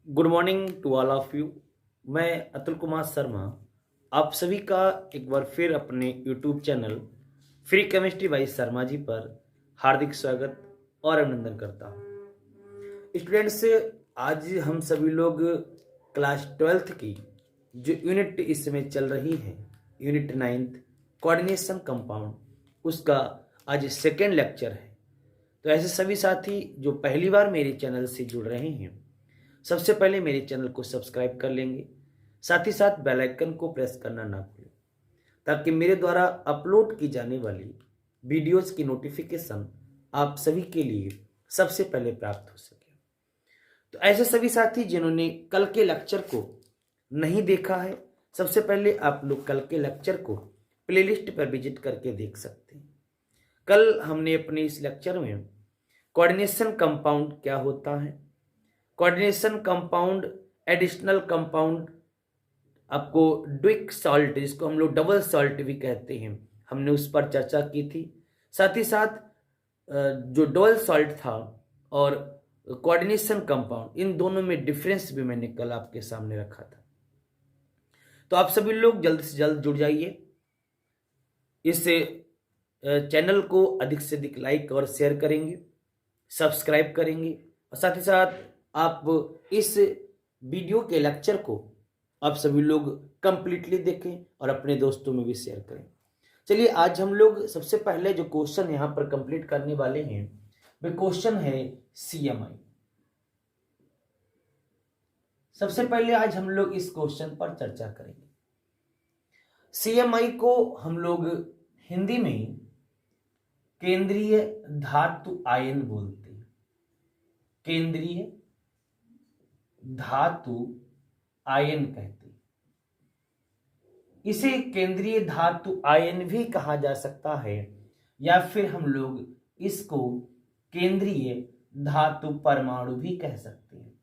Good morning to all of you. मैं अतुल कुमार शर्मा आप सभी का एक बार फिर अपने YouTube channel free chemistry by Sharma ji पर हार्दिक स्वागत और अभिनंदन करता हूँ। स्टूडेंट्स, आज हम सभी लोग क्लास 12th की जो यूनिट इस समय चल रही है, यूनिट 9th कोऑर्डिनेशन कंपाउंड, उसका आज सेकेंड लेक्चर है। तो ऐसे सभी साथी जो पहली बार मेरे चैनल से जुड़ रहे हैं, सबसे पहले मेरे चैनल को सब्सक्राइब कर लेंगे, साथ ही साथ बेल आइकन को प्रेस करना ना भूलें, ताकि मेरे द्वारा अपलोड की जाने वाली वीडियोस की नोटिफिकेशन आप सभी के लिए सबसे पहले प्राप्त हो सके। तो ऐसे सभी साथी जिन्होंने कल के लेक्चर को नहीं देखा है, सबसे पहले आप लोग कल के लेक्चर को प्लेलिस्ट पर विजिट करके देख सकते हैं। कल हमने अपने इस लेक्चर में कोऑर्डिनेशन कंपाउंड क्या होता है, कोऑर्डिनेशन कंपाउंड, एडिशनल कंपाउंड, आपको ड्विक सॉल्ट जिसको हम लोग डबल सॉल्ट भी कहते हैं, हमने उस पर चर्चा की थी। साथ ही साथ जो डबल सॉल्ट था और कोऑर्डिनेशन कंपाउंड, इन दोनों में डिफरेंस भी मैंने कल आपके सामने रखा था। तो आप सभी लोग जल्द से जल्द जुड़ जाइए, इस चैनल को अधिक से अधिक लाइक और शेयर करेंगे, सब्सक्राइब करेंगे, और साथ ही साथ आप इस वीडियो के लेक्चर को आप सभी लोग कंप्लीटली देखें और अपने दोस्तों में भी शेयर करें। चलिए, आज हम लोग सबसे पहले जो क्वेश्चन यहाँ पर कंप्लीट करने वाले हैं वो क्वेश्चन है CMI। सबसे पहले आज हम लोग इस क्वेश्चन पर चर्चा करेंगे। CMI को हम लोग हिंदी में केंद्रीय धातु आयन बोलते हैं। केंद्रीय धातु आयन कहते हैं। इसे केंद्रीय धातु आयन भी कहा जा सकता है, या फिर हम लोग इसको केंद्रीय धातु परमाणु भी कह सकते हैं।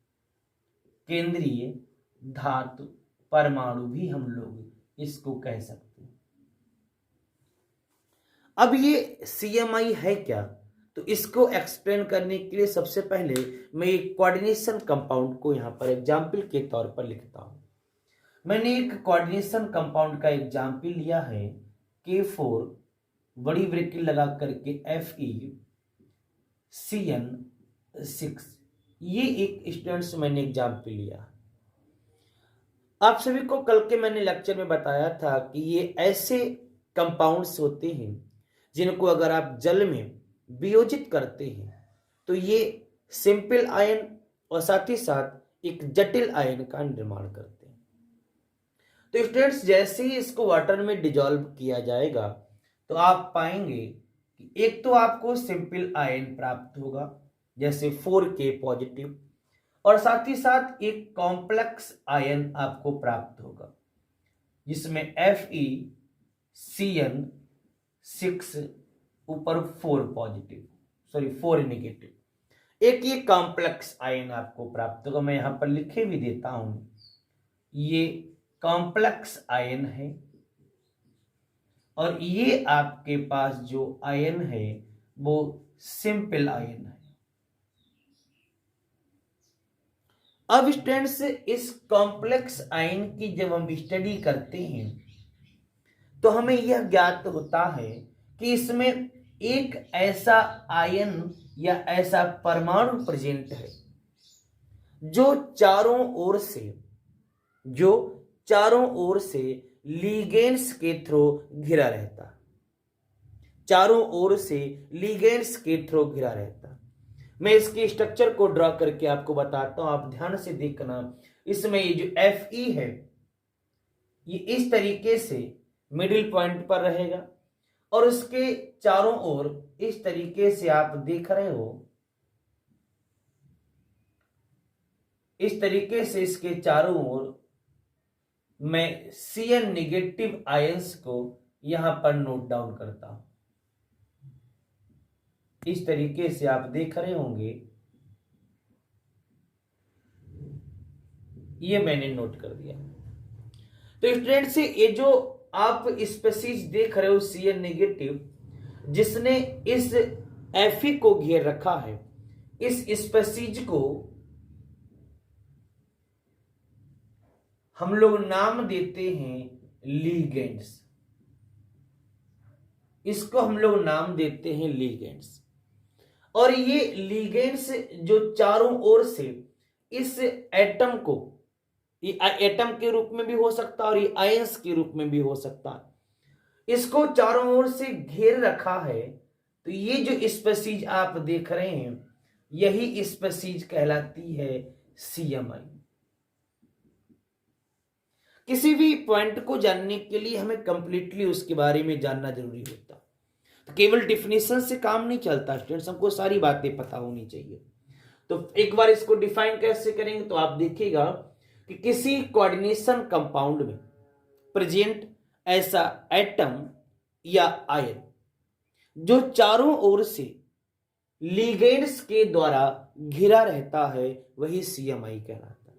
केंद्रीय धातु परमाणु भी हम लोग इसको कह सकते हैं। अब ये CMI है क्या, तो इसको एक्सप्लेन करने के लिए सबसे पहले मैं एक कोऑर्डिनेशन कंपाउंड को यहाँ पर एग्जाम्पल के तौर पर लिखता हूँ। मैंने एक कोऑर्डिनेशन कंपाउंड का एग्जाम्पल लिया है K4 बड़ी ब्रैकेट लगा करके FeCN6। ये एक स्टूडेंट्स मैंने एग्जाम्पल लिया। आप सभी को कल के मैंने लेक्चर में बताया था कि ये ऐसे कंपाउंड्स होते हैं जिनको अगर आप जल में वियोजित करते हैं तो ये सिंपल आयन और साथ ही साथ एक जटिल आयन का निर्माण करते हैं। तो स्टूडेंट्स, जैसे ही इसको वाटर में डिजॉल्व किया जाएगा तो आप पाएंगे कि एक तो आपको सिंपल आयन प्राप्त होगा, जैसे 4K पॉजिटिव, और साथ ही साथ एक कॉम्प्लेक्स आयन आपको प्राप्त होगा जिसमें FeCN6 ऊपर 4 पॉजिटिव, सॉरी 4 नेगेटिव, एक ये कॉम्प्लेक्स आयन आपको प्राप्त होगा। मैं यहां पर लिखे भी देता हूं, ये कॉम्प्लेक्स आयन है, और ये आपके पास जो आयन है वो सिंपल आयन है। अब स्टूडेंट्स, इस कॉम्प्लेक्स आयन की जब हम स्टडी करते हैं तो हमें यह ज्ञात होता है कि इसमें एक ऐसा आयन या ऐसा परमाणु प्रेजेंट है जो चारों ओर से लिगेंड्स के थ्रू घिरा रहता है। चारों ओर से लिगेंड्स के थ्रू घिरा रहता है। मैं इसके स्ट्रक्चर को ड्रॉ करके आपको बताता हूं, आप ध्यान से देखना। इसमें ये जो Fe है ये इस तरीके से मिडिल पॉइंट पर रहेगा, और उसके चारों ओर इस तरीके से आप देख रहे हो, इस तरीके से इसके चारों ओर मैं Cn नेगेटिव आयंस को यहां पर नोट डाउन करता हूं। इस तरीके से आप देख रहे होंगे, ये मैंने नोट कर दिया। तो स्टूडेंट से ये जो आप स्पीशीज देख रहे हो Cn नेगेटिव, जिसने इस Fe को घेर रखा है, इस स्पीशीज को हम लोग नाम देते हैं लीगेंड्स। इसको हम लोग नाम देते हैं लीगेंड्स। और ये लीगेंड्स जो चारों ओर से इस एटम को, ये एटम के रूप में भी हो सकता है और ये आयंस के रूप में भी हो सकता है, इसको चारों ओर से घेर रखा है। तो ये जो स्पीशीज आप देख रहे हैं, यही स्पीशीज कहलाती है CMI। किसी भी पॉइंट को जानने के लिए हमें कंप्लीटली उसके बारे में जानना जरूरी होता। तो केवल डिफिनेशन से काम नहीं चलता स्टूडेंट्स, हमको सारी बातें पता होनी चाहिए। तो एक बार इसको डिफाइन कैसे करेंगे, तो आप देखिएगा कि किसी कोऑर्डिनेशन कंपाउंड में प्रेजेंट ऐसा एटम या आयन जो चारों ओर से लिगेंड्स के द्वारा घिरा रहता है, वही CMI कहलाता है।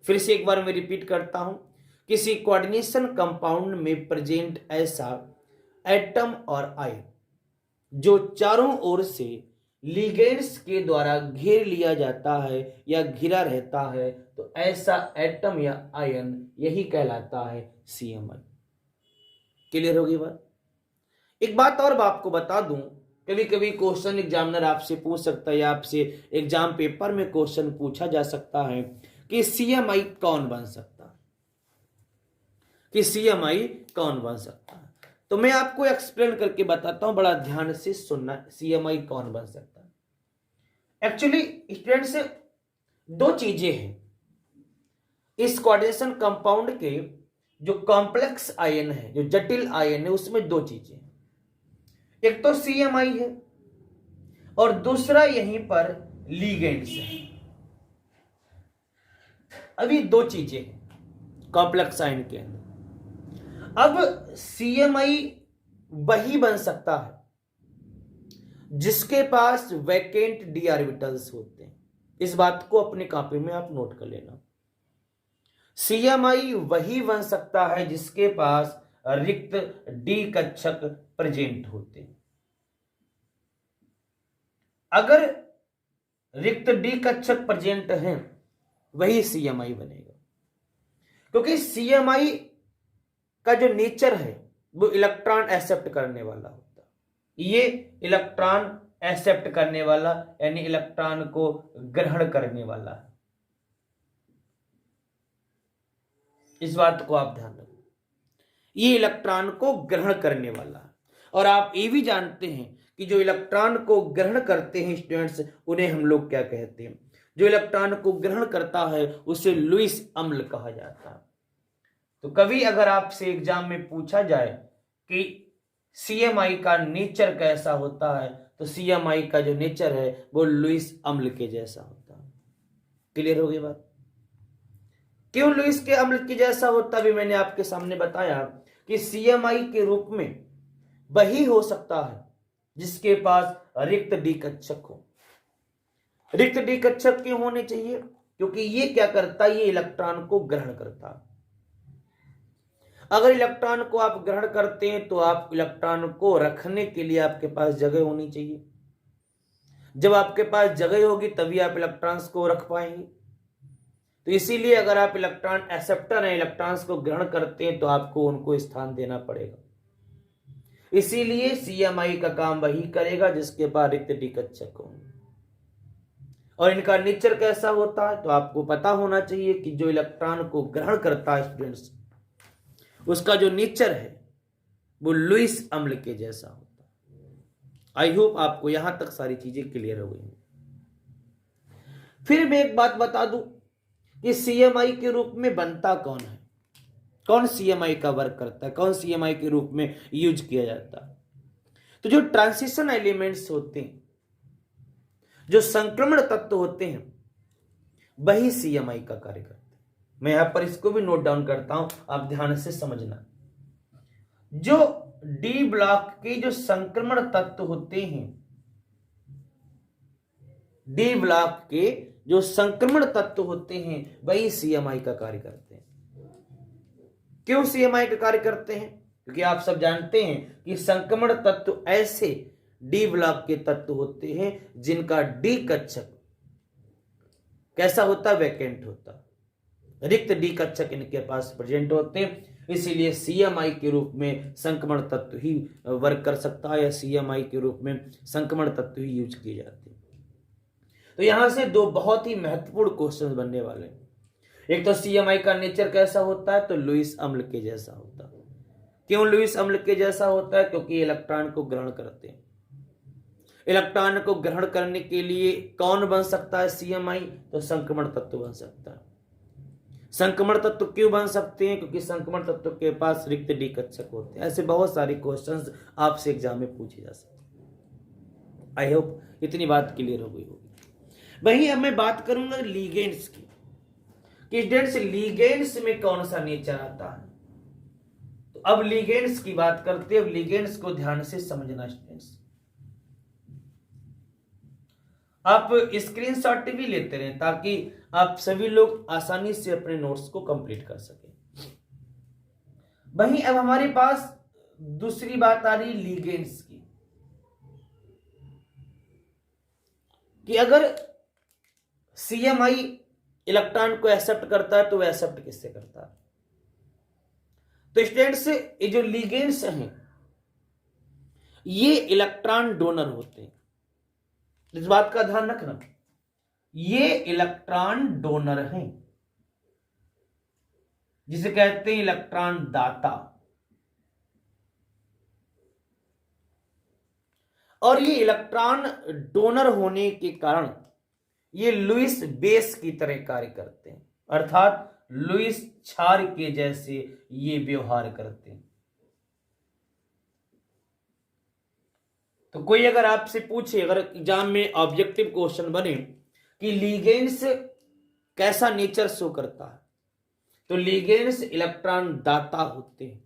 फिर से एक बार मैं रिपीट करता हूं, किसी कोऑर्डिनेशन कंपाउंड में प्रेजेंट ऐसा एटम और आयन जो चारों ओर से लिगेंड्स के द्वारा घेर लिया जाता है या घिरा रहता है, तो ऐसा एटम या आयन यही कहलाता है CMI। क्लियर होगी बात? एक बात और आपको बता दूं, कभी कभी क्वेश्चन एग्जामिनर आपसे पूछ सकता है या आपसे एग्जाम पेपर में क्वेश्चन पूछा जा सकता है कि CMI कौन बन सकता है, कि CMI कौन बन सकता है। तो मैं आपको एक्सप्लेन करके बताता हूं, बड़ा ध्यान से सुनना, CMI कौन बन सकता है। एक्चुअली स्टूडेंट्स, दो चीजें हैं इस कोऑर्डिनेशन कंपाउंड के, जो कॉम्प्लेक्स आयन है, जो जटिल आयन है, उसमें दो चीजें हैं। एक तो CMI है और दूसरा यहीं पर लिगेंड्स है। अभी दो चीजें हैं कॉम्प्लेक्स आयन के अंदर। अब CMI वही बन सकता है जिसके पास वैकेंट d ऑर्बिटल्स होते हैं। इस बात को अपनी कॉपी में आप नोट कर लेना। CMI वही बन सकता है जिसके पास रिक्त d कक्षक प्रेजेंट होते हैं। अगर रिक्त d कक्षक प्रेजेंट हैं, वही CMI बनेगा। क्योंकि CMI का जो नेचर है वो इलेक्ट्रॉन एक्सेप्ट करने वाला होता है। ये इलेक्ट्रॉन एक्सेप्ट करने वाला, यानी इलेक्ट्रॉन को ग्रहण करने वाला है। इस बात को आप ध्यान रखें, ये इलेक्ट्रॉन को ग्रहण करने वाला है। और आप ये भी जानते हैं कि जो इलेक्ट्रॉन को ग्रहण करते हैं स्टूडेंट्स, उन्हें हम लोग क्या कहते हैं? जो इलेक्ट्रॉन को ग्रहण करता है उसे लुईस अम्ल कहा जाता है। तो कभी अगर आपसे एग्जाम में पूछा जाए कि CMI का नेचर कैसा होता है, तो CMI का जो नेचर है वो लुईस अम्ल के जैसा होता है। क्लियर हो गई बात? क्यों लुईस के अम्ल के जैसा होता है, भी मैंने आपके सामने बताया कि CMI के रूप में वही हो सकता है जिसके पास रिक्त d कक्षक हो। रिक्त d कक्षक क्यों होने चाहिए? क्योंकि ये क्या करता है, ये इलेक्ट्रॉन को ग्रहण करता है। अगर इलेक्ट्रॉन को आप ग्रहण करते हैं तो आप इलेक्ट्रॉन को रखने के लिए आपके पास जगह होनी चाहिए। जब आपके पास जगह होगी तभी आप इलेक्ट्रॉन्स को रख पाएंगे। तो इसीलिए अगर आप इलेक्ट्रॉन एक्सेप्टर हैं, इलेक्ट्रॉन्स को ग्रहण करते हैं, तो आपको उनको स्थान देना पड़ेगा। इसीलिए CMI का काम वही करेगा जिसके पास रिक्त d कक्षक हो। और इनका नेचर कैसा होता है, तो आपको पता होना चाहिए कि जो इलेक्ट्रॉन को ग्रहण करता है स्टूडेंट्स, उसका जो नेचर है वो लुईस अम्ल के जैसा होता है। आई होप आपको यहां तक सारी चीजें क्लियर हो गई। फिर मैं एक बात बता दूं कि CMI के रूप में बनता कौन है, कौन CMI का वर्क करता है, कौन CMI के रूप में यूज किया जाता है। तो जो ट्रांजिशन एलिमेंट्स होते हैं, जो संक्रमण तत्व होते हैं, वही CMI का कार्य करते हैं। मैं यहां पर इसको भी नोट डाउन करता हूं, आप ध्यान से समझना। जो D ब्लॉक के जो संक्रमण तत्व होते हैं, D ब्लॉक के जो संक्रमण तत्व होते हैं, वही CMI का कार्य करते हैं। क्यों CMI का कार्य करते हैं? क्योंकि आप सब जानते हैं कि संक्रमण तत्व ऐसे D ब्लॉक के तत्व होते हैं जिनका D कक्षक कैसा होता है? वैकेंट होता। रिक्त डी कक्षक इनके पास प्रेजेंट होते हैं, इसीलिए सीएमआई के रूप में संक्रमण तत्व ही वर्क कर सकता है, या सीएमआई के रूप में संक्रमण तत्व ही यूज किए जाते हैं। तो यहां से दो बहुत ही महत्वपूर्ण क्वेश्चन बनने वाले हैं। एक तो सीएमआई का नेचर कैसा होता है, तो लुईस अम्ल के जैसा होता है। क्यों लुईस अम्ल के जैसा होता है? क्योंकि इलेक्ट्रॉन को ग्रहण करते हैं। इलेक्ट्रॉन को ग्रहण करने के लिए कौन बन सकता है सीएमआई? तो संक्रमण तत्व बन सकता है। संक्रमण तत्व क्यों बन सकते हैं? क्योंकि संक्रमण तत्व के पास रिक्त डी कक्षक होते हैं। ऐसे बहुत सारे क्वेश्चंस आपसे एग्जाम में पूछे जा सकते हैं। आई होप इतनी बात क्लियर हो गई होगी। वहीं अब मैं बात करूंगा लीगेंड्स की, कि स्टूडेंट्स लीगेंड्स में कौन सा नेचर आता है। तो अब लीगेंड्स की बात करते हैं। अब लीगेंड्स को ध्यान से समझना स्टूडेंट्स, आप स्क्रीनशॉट भी लेते रहें ताकि आप सभी लोग आसानी से अपने नोट्स को कंप्लीट कर सकें। वहीं अब हमारे पास दूसरी बात आ रही लीगेंड्स की, कि अगर सीएमआई इलेक्ट्रॉन को एक्सेप्ट करता है तो वह एक्सेप्ट किससे करता है? तो स्टूडेंट्स ये जो लीगेंड्स हैं ये इलेक्ट्रॉन डोनर होते हैं। इस बात का ध्यान रखना, ये इलेक्ट्रॉन डोनर हैं, जिसे कहते हैं इलेक्ट्रॉन दाता। और ये इलेक्ट्रॉन डोनर होने के कारण ये लुईस बेस की तरह कार्य करते हैं, अर्थात लुईस क्षार के जैसे ये व्यवहार करते हैं। तो कोई अगर आपसे पूछे, अगर एग्जाम में ऑब्जेक्टिव क्वेश्चन बने कि लीगेंड्स कैसा नेचर शो करता है, तो लीगेंड्स इलेक्ट्रॉन दाता होते हैं,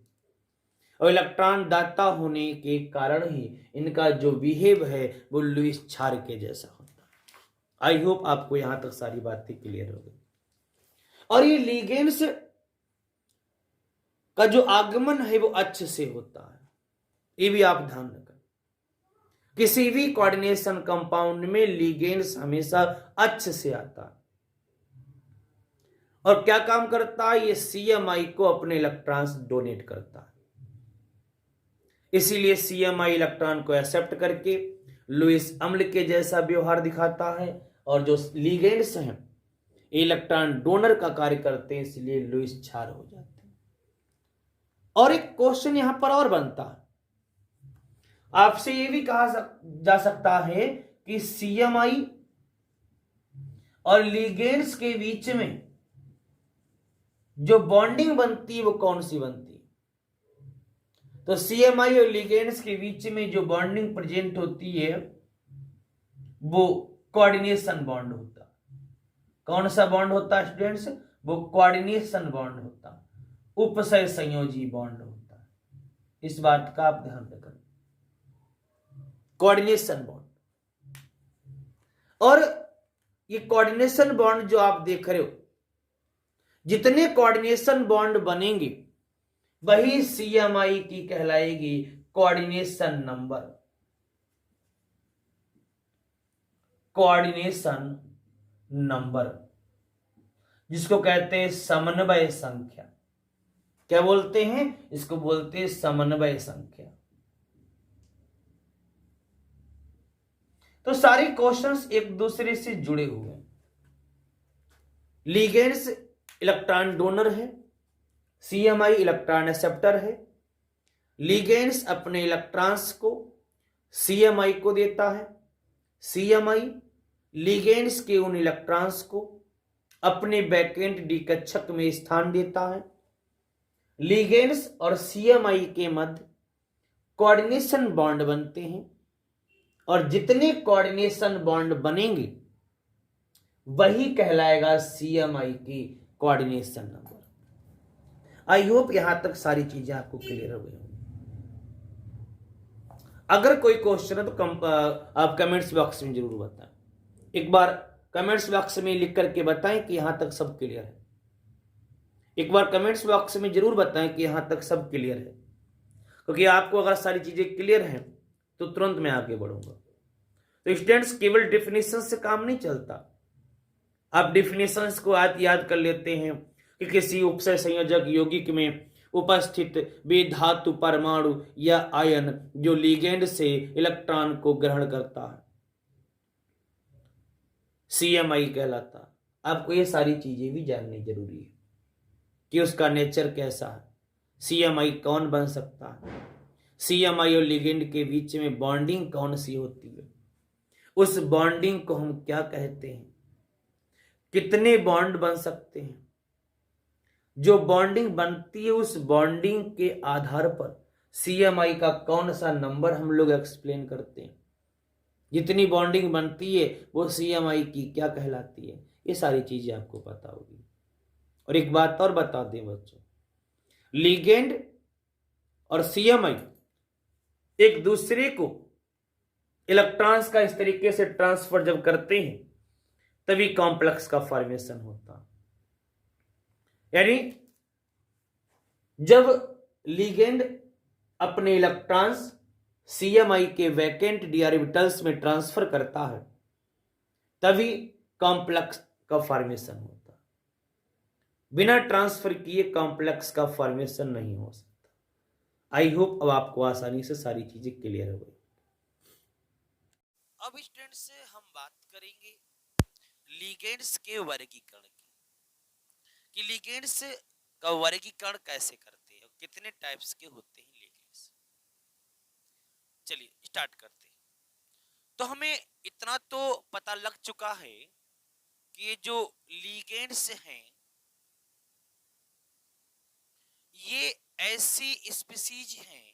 और इलेक्ट्रॉन दाता होने के कारण ही इनका जो बिहेव है वो लुईस क्षार के जैसा होता है। आई होप आपको यहां तक सारी बातें क्लियर हो गई। और ये लीगेंड्स का जो आगमन है वो अक्ष से होता है, ये भी आप ध्यान रखें। किसी भी कोऑर्डिनेशन कंपाउंड में लीगेंड्स हमेशा अक्ष से आता है। और क्या काम करता है? ये सीएमआई को अपने इलेक्ट्रॉन्स डोनेट करता है। इसीलिए सीएमआई इलेक्ट्रॉन को एक्सेप्ट करके लुईस अम्ल के जैसा व्यवहार दिखाता है, और जो लीगेंड्स हैं इलेक्ट्रॉन डोनर का कार्य करते हैं, इसलिए लुईस क्षार हो जाते हैं। और एक क्वेश्चन यहां पर और बनता है, आपसे यह भी कहा जा सकता है कि सीएमआई और लीगेंड्स के बीच में जो बॉन्डिंग बनती है वो कौन सी बनती है? तो सीएमआई और लीगेंड्स के बीच में जो बॉन्डिंग प्रेजेंट होती है वो कोऑर्डिनेशन बॉन्ड होता है। कौन सा बॉन्ड होता है स्टूडेंट्स? वो कोऑर्डिनेशन बॉन्ड होता है, उपसय संयोजी बॉन्ड होता है। इस बात का आप ध्यान रखें, कोऑर्डिनेशन बॉन्ड। और ये कोऑर्डिनेशन बॉन्ड जो आप देख रहे हो, जितने कोऑर्डिनेशन बॉन्ड बनेंगे वही सीएमआई की कहलाएगी कोऑर्डिनेशन नंबर, कोऑर्डिनेशन नंबर, जिसको कहते हैं समन्वय संख्या। क्या बोलते हैं? इसको बोलते हैं समन्वय संख्या। तो सारे क्वेश्चंस एक दूसरे से जुड़े हुए हैं। लीगेंड्स इलेक्ट्रॉन डोनर है, सीएमआई इलेक्ट्रॉन एक्सेप्टर है। लीगेंड्स अपने इलेक्ट्रॉन्स को सीएमआई को देता है, सीएमआई लीगेंड्स के उन इलेक्ट्रॉन्स को अपने वैकेंट डी कक्षक में स्थान देता है। लीगेंड्स और सीएमआई के मध्य कोऑर्डिनेशन बॉन्ड बनते हैं, और जितने कोऑर्डिनेशन बॉन्ड बनेंगे वही कहलाएगा सीएमआई की कोऑर्डिनेशन नंबर। आई होप यहां तक सारी चीजें आपको क्लियर हो गई होंगी। अगर कोई क्वेश्चन है तो आप कमेंट्स बॉक्स में जरूर बताएं। एक बार कमेंट्स बॉक्स में लिख करके बताएं कि यहां तक सब क्लियर है। एक बार कमेंट्स बॉक्स में जरूर बताएं कि यहां तक सब क्लियर है, क्योंकि आपको अगर सारी चीजें क्लियर हैं तो तुरंत मैं आगे बढ़ूंगा। तो स्टूडेंट्स, केवल डेफिनेशन से काम नहीं चलता। आप डेफिनेशंस को याद कर लेते हैं कि किसी उपसय संयोजक यौगिक में उपस्थित वे धातु परमाणु या आयन जो लिगेंड से इलेक्ट्रॉन को ग्रहण करता है CMI कहलाता है। आपको ये सारी चीजें भी जाननी जरूरी है कि उसका नेचर कैसा है, CMI कौन बन सकता है, CMI और लिगेंड के बीच में बॉन्डिंग कौन सी होती है, उस बॉन्डिंग को हम क्या कहते हैं, कितने बॉन्ड बन सकते हैं, जो बॉन्डिंग बनती है उस बॉन्डिंग के आधार पर CMI का कौन सा नंबर हम लोग एक्सप्लेन करते हैं, जितनी बॉन्डिंग बनती है वो CMI की क्या कहलाती है, ये सारी चीजें आपको पता होगी। और एक बात और बता दें बच्चों, लिगेंड और CMI एक दूसरे को इलेक्ट्रॉन्स का इस तरीके से ट्रांसफर जब करते हैं तभी कॉम्प्लेक्स का फॉर्मेशन होता, यानी जब लिगेंड अपने इलेक्ट्रॉन्स CMI के वैकेंट डी ऑर्बिटल्स में ट्रांसफर करता है तभी कॉम्प्लेक्स का फॉर्मेशन होता, बिना ट्रांसफर किए कॉम्प्लेक्स का फॉर्मेशन नहीं हो सकता। आई होप अब आपको आसानी से सारी चीजें क्लियर हो गई। अब स्टूडेंट्स से हम बात करेंगे लिगेंड्स के वर्गीकरण की, कि लिगेंड्स का वर्गीकरण कैसे करते हैं और कितने टाइप्स के होते हैं लिगेंड्स। चलिए स्टार्ट करते हैं। तो हमें इतना तो पता लग चुका है कि ये जो लिगेंड्स हैं ये ऐसी स्पीसीज हैं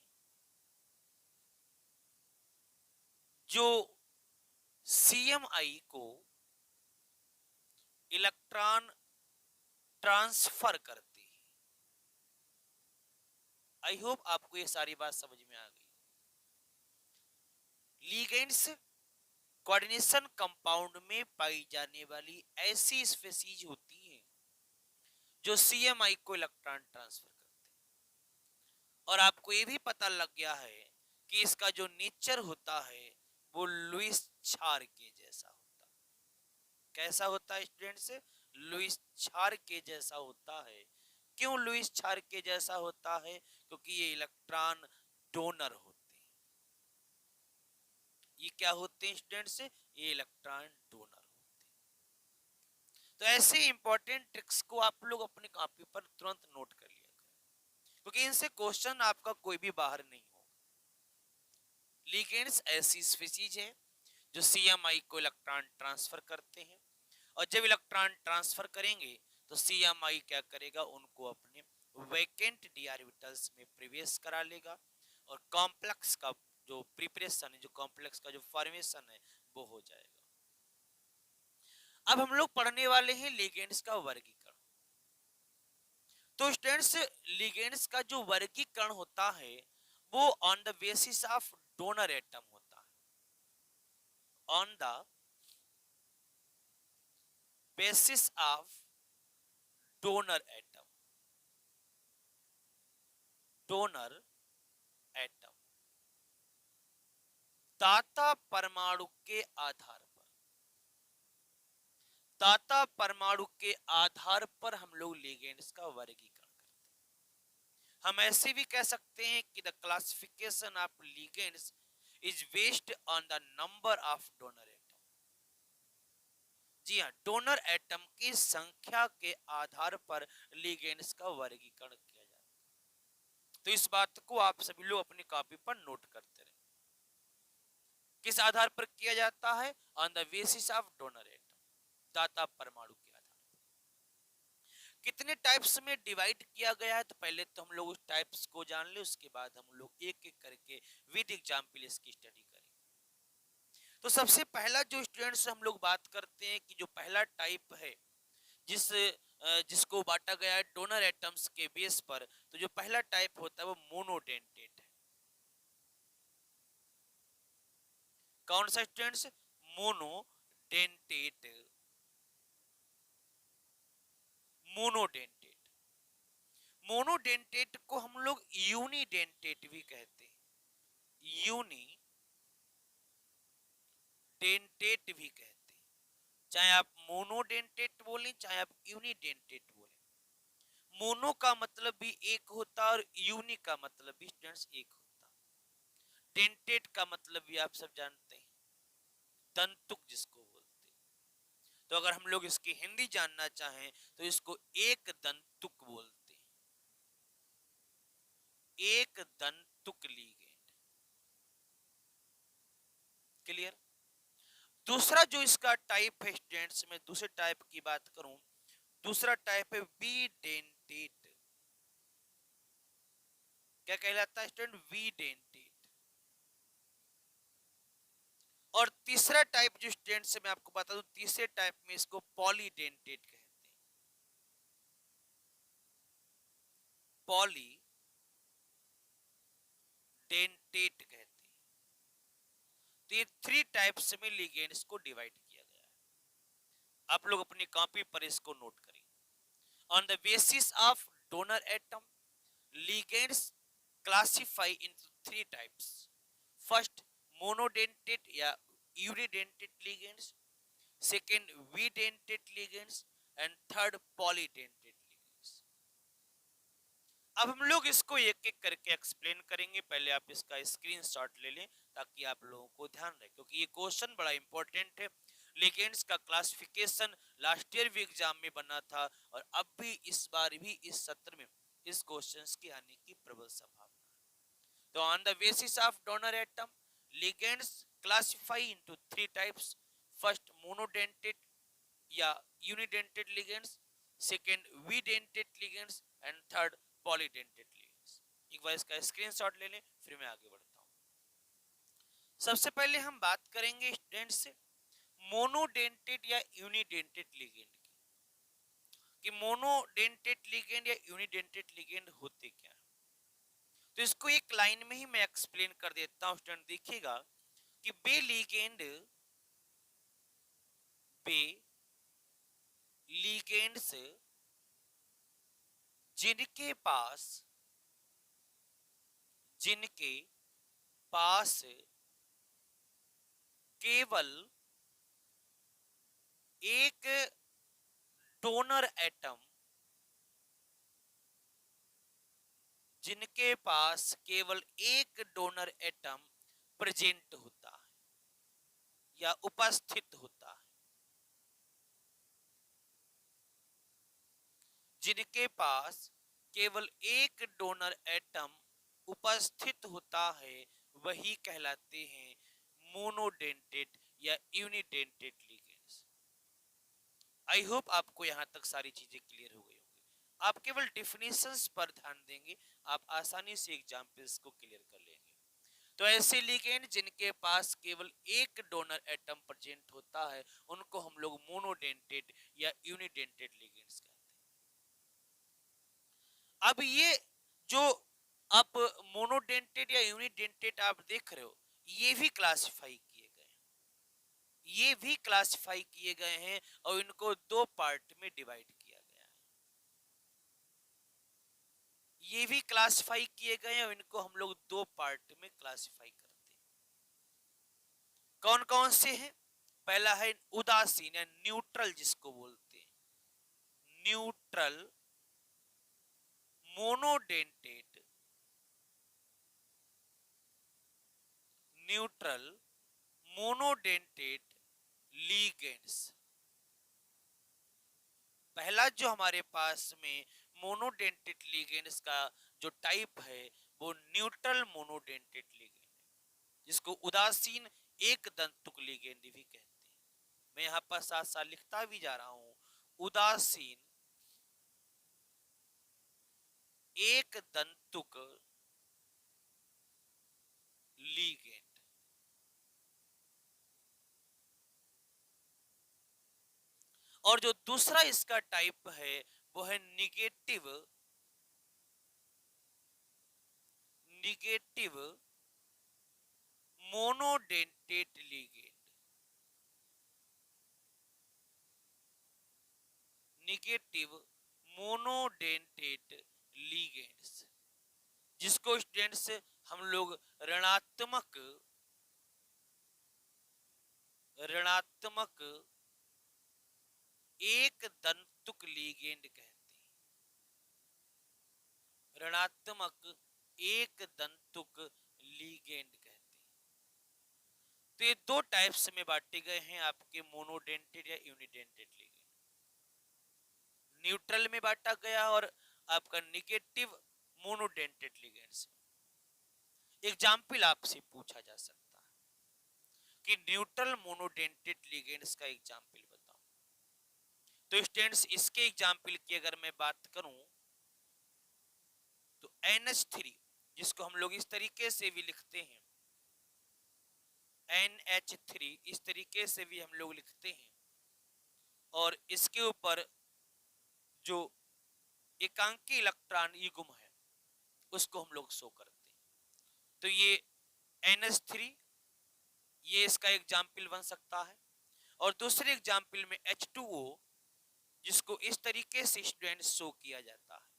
जो CMI को इलेक्ट्रॉन ट्रांसफर करते हैं। आई होप आपको ये सारी बात समझ में आ गई। लिगेंड्स कोऑर्डिनेशन कंपाउंड में पाई जाने वाली ऐसी स्पीसीज होती हैं जो CMI को इलेक्ट्रॉन ट्रांसफर करते हैं। और आपको ये भी पता लग गया है कि इसका जो नेचर होता है वो लुईस छार के जैसा होता है। कैसा होता है स्टूडेंट्स? लुईस छार के जैसा होता है। क्यों लुईस छार के जैसा होता है? क्योंकि ये इलेक्ट्रॉन डोनर होते हैं। ये क्या होते हैं स्टूडेंट्स? ये इलेक्ट्रॉन डोनर होते हैं। तो ऐसे इंपॉर्टेंट ट्रिक्स को आप लोग अपने कॉपी पर तुरंत नोट कर लिया करें, क्योंकि इनसे क्वेश्चन आपका कोई भी बाहर नहीं होगा। लिगेंड्स ऐसी स्पीसीज है जो CMI को इलेक्ट्रॉन ट्रांसफर करते हैं, और जब इलेक्ट्रॉन ट्रांसफर करेंगे तो CMI क्या करेगा? उनको अपने वैकेंट डी ऑर्बिटल्स में प्रवेश करा लेगा और कॉम्प्लेक्स का जो प्रिपरेशन है, जो कॉम्प्लेक्स का जो फॉर्मेशन है वो हो जाएगा। अब हम लोग पढ़ने वाले हैं लिगेंड्स का वर्गीकरण। तो स्टूडेंट्स लिगेंड्स का जो वर्गीकरण होता है वो on the basis of donor atom होता है। On the basis of donor atom, donor atom दाता परमाणु के आधार पर, दाता परमाणु के आधार पर हम लोग लिगेंड्स का वर्गीकरण करते हैं। हम ऐसे भी कह सकते हैं कि the classification of ligands is based on the number of donor atom. जी हाँ, डोनर एटम की संख्या के आधार पर लिगेंड्स का वर्गीकरण किया जाता है। तो इस बात को आप सभी लोग अपनी कॉपी पर नोट करते रहे। किस आधार पर किया जाता है? On the basis of donor atom, दाता परमाणु के आधार पर। कितने टाइप्स में डिवाइड किया गया है? तो पहले तो हम लोग उस टाइप्स को जान ले, उसके बाद हम लोग एक एक करके विद एग्जांपल इसकी स्टडी करेंगे। तो सबसे पहला जो स्टूडेंट्स हम लोग बात करते हैं कि जो पहला टाइप है जिसको बांटा गया है डोनर एटम्स के बेस पर, तो जो पहला टाइप होता है वो मोनोडेंटेट है। कौन सा स्टूडेंट्स? मोनोडेंटेट। मोनोडेंटेट मोनोडेंटेट को हम लोग यूनिडेंटेट भी कहते हैं, यूनिडेंटेट भी कहते हैं। चाहे आप मोनोडेंटेट बोलें चाहे आप यूनिडेंटेट बोलें, मोनो का मतलब भी एक होता और यूनि का मतलब भी स्टूडेंट्स एक होता। डेंटेट का मतलब भी आप सब जानते हैं, दंतुक जिसको बोलते हैं। तो अगर हम लोग इसकी हिंदी जानना चाहें तो इसको एक दंतुक बोलते हैं, एक दंतुक लिगेंड। क्लियर। दूसरा जो इसका टाइप है स्टूडेंट्स, में दूसरे टाइप की बात करूं, दूसरा टाइप है वी डेंटेट। क्या कहलाता है स्टूडेंट? We dentate. और तीसरा टाइप जो स्टूडेंट से मैं आपको बता दूं, तीसरे टाइप में इसको पॉलीडेंटेट कहते हैं, पॉलीडेंटेट कहते हैं। तो ये थ्री टाइप्स में लिगेंड्स को डिवाइड किया गया है। आप लोग अपनी कॉपी पर इसको नोट करें। On the basis of donor atom, ligands classify into three types. First, monodentate या unidentate ligands. Second, bidentate ligands. And third, polydentate ligands. अब हम लोग इसको एक एक करके एक्सप्लेन करेंगे। पहले आप इसका स्क्रीनशॉट ले लें ताकि आप लोगों को ध्यान रहे, क्योंकि ये क्वेश्चन बड़ा इंपॉर्टेंट है। लिगेंड्स का क्लासिफिकेशन लास्ट ईयर भी एग्जाम में बना था और अब भी इस बार भी इस सत्र में इस क्वेश्चंस के आने की प्रबल संभावना है। तो on the basis of donor atom, ligands classify into three types. First, monodentate या unidentate ligands. Second, bidentate ligands. And third, polydentate ligands. एक बार इसका स्क्रीनशॉट ले लें, फिर मैं आगे बढ़ता हूं। सबसे पहले हम बात करेंगे स्टूडेंट्स से मोनोडेंटेट या यूनिडेंटेट लिगेंड की, कि मोनोडेंटेट लिगेंड या यूनिडेंटेट लिगेंड होते क्या है। तो इसको एक लाइन में ही मैं एक्सप्लेन कर देता हूं स्टूडेंट, देखिएगा कि बे लिगेंड्स जिनके पास केवल एक डोनर एटम, जिनके पास केवल एक डोनर एटम प्रेजेंट होता है या उपस्थित होता है, जिनके पास केवल एक डोनर एटम उपस्थित होता है, वही कहलाते हैं मोनोडेंटेट या यूनिडेंटेट लिगेंड्स। आई होप आपको यहां तक सारी चीजें क्लियर हो गई होंगी। आप केवल डिफिनेशंस पर ध्यान देंगे, आप आसानी से एग्जाम्पल्स को क्लियर कर लेंगे। तो ऐसे लिगेंड जिनके पास केवल एक डोनर एटम प्रेजेंट होता है, उनको हम लोग मोनोडेंटेट या यूनिडेंटेट लिगेंड्स कहते हैं। अब ये जो आप मोनोडेंटेट या यूनिडेंटेट आप देख रहे हो, ये भी क्लासिफाई किए गए हैं, ये भी क्लासिफाई किए गए हैं और इनको दो पार्ट में डिवाइड किया गया है। ये भी क्लासिफाई किए गए हैं और इनको हम लोग दो पार्ट में क्लासिफाई करते हैं। कौन कौन से हैं? पहला है उदासीन या न्यूट्रल जिसको बोलते हैं, neutral monodentate, neutral monodentate ligands. पहला जो हमारे पास में मोनोडेंटेट लिगेंड्स का जो टाइप है वो न्यूट्रल मोनोडेंटेट लिगेंड, जिसको उदासीन एक दंतुक लिगेंड भी कहते हैं। मैं यहां पर साथ साथ लिखता भी जा रहा हूं, उदासीन एक दंतुक लिगेंड। और जो दूसरा इसका टाइप है वो है negative monodentate ligand, negative monodentate ligands, जिसको स्टूडेंट्स हम लोग ऋणात्मक ऋणात्मक एक दंतुक लिगेंड कहते हैं। ऋणात्मक एक दंतुक लिगेंड कहते हैं। तो ये दो टाइप्स में बांटे गए हैं आपके मोनोडेंटेड या यूनिडेंटेड लिगेंड। न्यूट्रल में बांटा गया और आपका निगेटिव मोनोडेंटेड लिगेंड्स। एग्जाम्पल आपसे पूछा जा सकता है कि न्यूट्रल मोनोडेंटेड लिगेंड्स का एग्जाम्पल बताओ। तो स्टूडेंट्स इसके एग्जाम्पल की अगर मैं बात करूं तो NH3, जिसको हम लोग इस तरीके से भी लिखते हैं, NH3 इस तरीके से भी हम लोग लिखते हैं, और इसके ऊपर जो एकांकी इलेक्ट्रॉन युग्म है उसको हम लोग शो करते हैं। तो ये NH3, ये इसका एग्जाम्पल बन सकता है। और दूसरे एग्जाम्पल में H2O, जिसको इस तरीके से स्टूडेंट शो किया जाता है,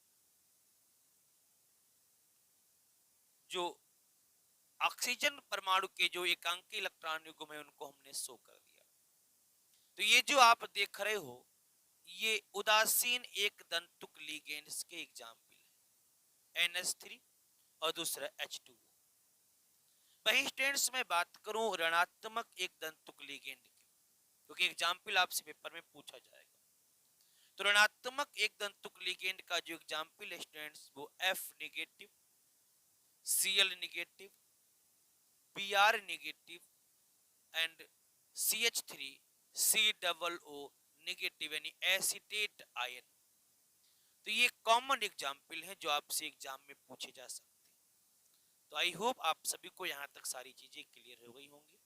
जो ऑक्सीजन परमाणु के जो एकांकी इलेक्ट्रॉन युग्म है उनको हमने शो कर दिया। तो ये जो आप देख रहे हो ये उदासीन एक दंतुक लिगेंड्स के एग्जाम्पल है, NH3 और दूसरा H2O। वहीं स्टूडेंट्स में बात करूं ऋणात्मक एक दंतुक लिगेंड की, क्योंकि एग्जाम्पल आपसे पेपर में पूछा जाएगा। तो ऋणात्मक एक दंतुक लिगेंड का जो एग्जाम्पल है स्टूडेंट्स वो F negative, Cl negative, Br negative and CH3 COO negative यानी एसिटेट आयन। तो ये कॉमन एग्जाम्पल है जो आपसे एग्जाम में पूछे जा सकते हैं। तो आई होप आप सभी को यहाँ तक सारी चीजें क्लियर हो गई होंगी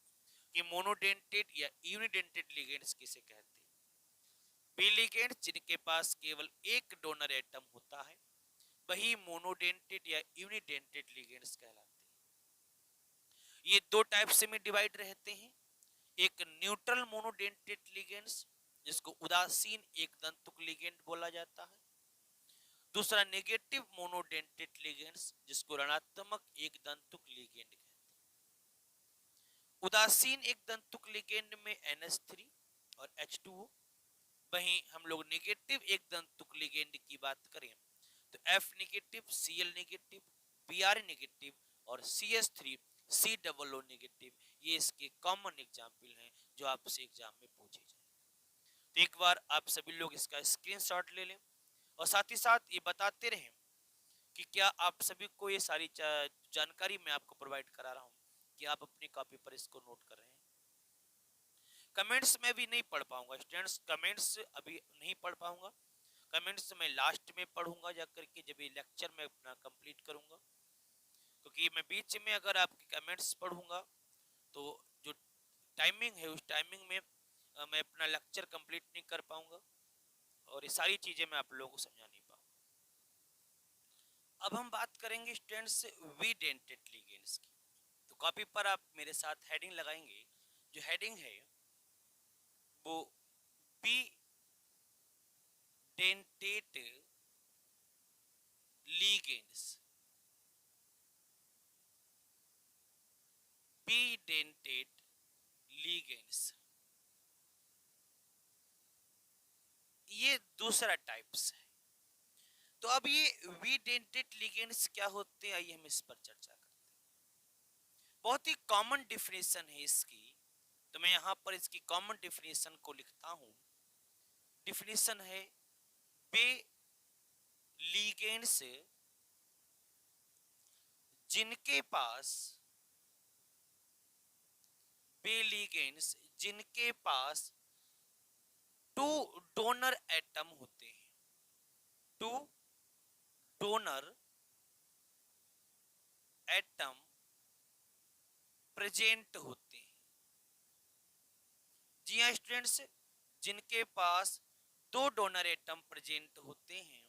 कि मोनोडेंटेड या यूनिडेंटेड लिगेंड्स किसे कहते हैं। वे लिगेंड्स जिनके पास केवल एक डोनर एटम होता है वही मोनोडेंटेड या यूनिडेंटेड लिगेंड्स कहलाते हैं। ये दो टाइप्स में डिवाइड रहते हैं, एक न्यूट्रल मोनोडेंटेड लिगेंड्स जिसको उदासीन एक दंतुक लिगेंड बोला जाता है, दूसरा नेगेटिव मोनोडेंटेड लिगेंड्स जिसको ऋणात्मक एक दंतुक लिगेंड कहते हैं। उदासीन एक दंतुक लिगेंड में NH3 और H2O, वहीं हम लोग नेगेटिव एक दंतुक लिगेंड की बात करें तो F negative, Cl negative, Br negative और CH3 COO नेगेटिव, ये इसके कॉमन एग्जाम्पल हैं जो आपसे एग्जाम में पूछे जाए। तो एक बार आप सभी लोग इसका स्क्रीनशॉट ले लें और साथ ही साथ ये बताते रहें कि क्या आप सभी को ये सारी जानकारी मैं आपको प्रोवाइड करा रहा हूँ कि आप अपनी कॉपी पर इसको नोट कर रहे हैं। कमेंट्स में भी नहीं पढ़ पाऊंगा स्टूडेंट्स, कमेंट्स अभी नहीं पढ़ पाऊंगा। कमेंट्स मैं लास्ट में पढ़ूंगा जा करके जब ये लेक्चर में अपना कंप्लीट करूंगा, क्योंकि मैं बीच में अगर आपके कमेंट्स पढ़ूंगा तो जो टाइमिंग है उस टाइमिंग में मैं अपना लेक्चर कंप्लीट नहीं कर पाऊंगा और ये सारी चीजें मैं आप लोगों को समझा नहीं पाऊंगा। अब हम बात करेंगे स्टूडेंट्स वीडेंटेड लिगेंड्स की। तो कॉपी पर आप मेरे साथ हेडिंग लगाएंगे, जो हेडिंग है वो bidentate ligands, bidentate ligands, ये दूसरा टाइप्स है। तो अब ये वीडेंटेड लिगेंड्स क्या होते हैं, आइए हम इस पर चर्चा करते हैं। बहुत ही कॉमन डिफिनेशन है इसकी, तो मैं यहां पर इसकी कॉमन डिफिनेशन को लिखता हूं। डिफिनेशन है वे लिगेंड्स जिनके पास, वे लिगेंड्स जिनके पास टू डोनर एटम होते हैं, टू डोनर एटम प्रेजेंट होते हैं। जी हाँ स्टूडेंट्स, जिनके पास दो डोनर एटम प्रेजेंट होते हैं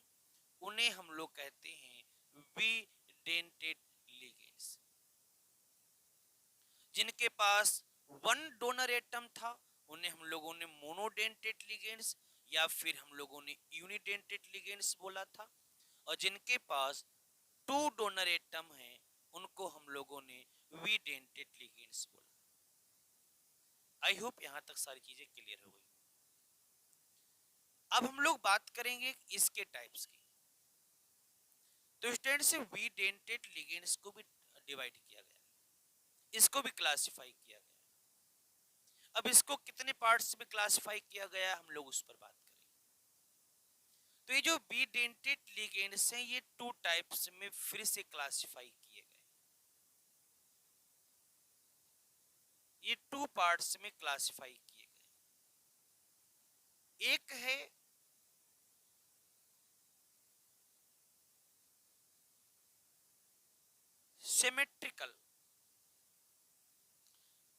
उन्हें हम लोग कहते हैं वीडेंटेड लिगेंड्स। जिनके पास वन डोनर एटम था उन्हें हम लोगों ने मोनोडेंटेड लिगेंड्स या फिर हम लोगों ने यूनिडेंटेड लिगेंड्स बोला था, और जिनके पास टू डोनर एटम है उनको हम लोगों ने वीडेंटेड लिगेंड्स बोला। आई होप यहां तक सारी चीजें क्लियर हो गई। अब हम लोग बात करेंगे इसके टाइप्स की। तो स्टूडेंट से वी डेंटेड लिगेंड्स को भी डिवाइड किया गया, इसको भी क्लासिफाई किया गया। अब इसको कितने पार्ट्स में क्लासिफाई किया गया हम लोग उस पर बात करेंगे। तो ये जो बी डेंटेड लिगेंड्स हैं ये टू टाइप्स में फिर से क्लासिफाई किए गए, ये टू पार्ट्स में क्लासिफाई किए गए। एक है symmetrical,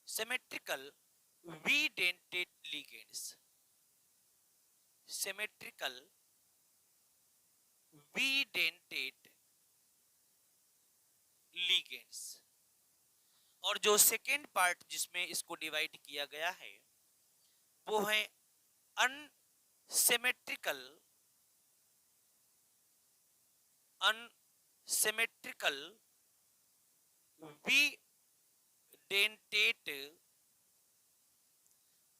symmetrical bidentate ligands, symmetrical bidentate ligands. और जो सेकेंड पार्ट जिसमें इसको डिवाइड किया गया है वो है unsymmetrical, unsymmetrical bidentate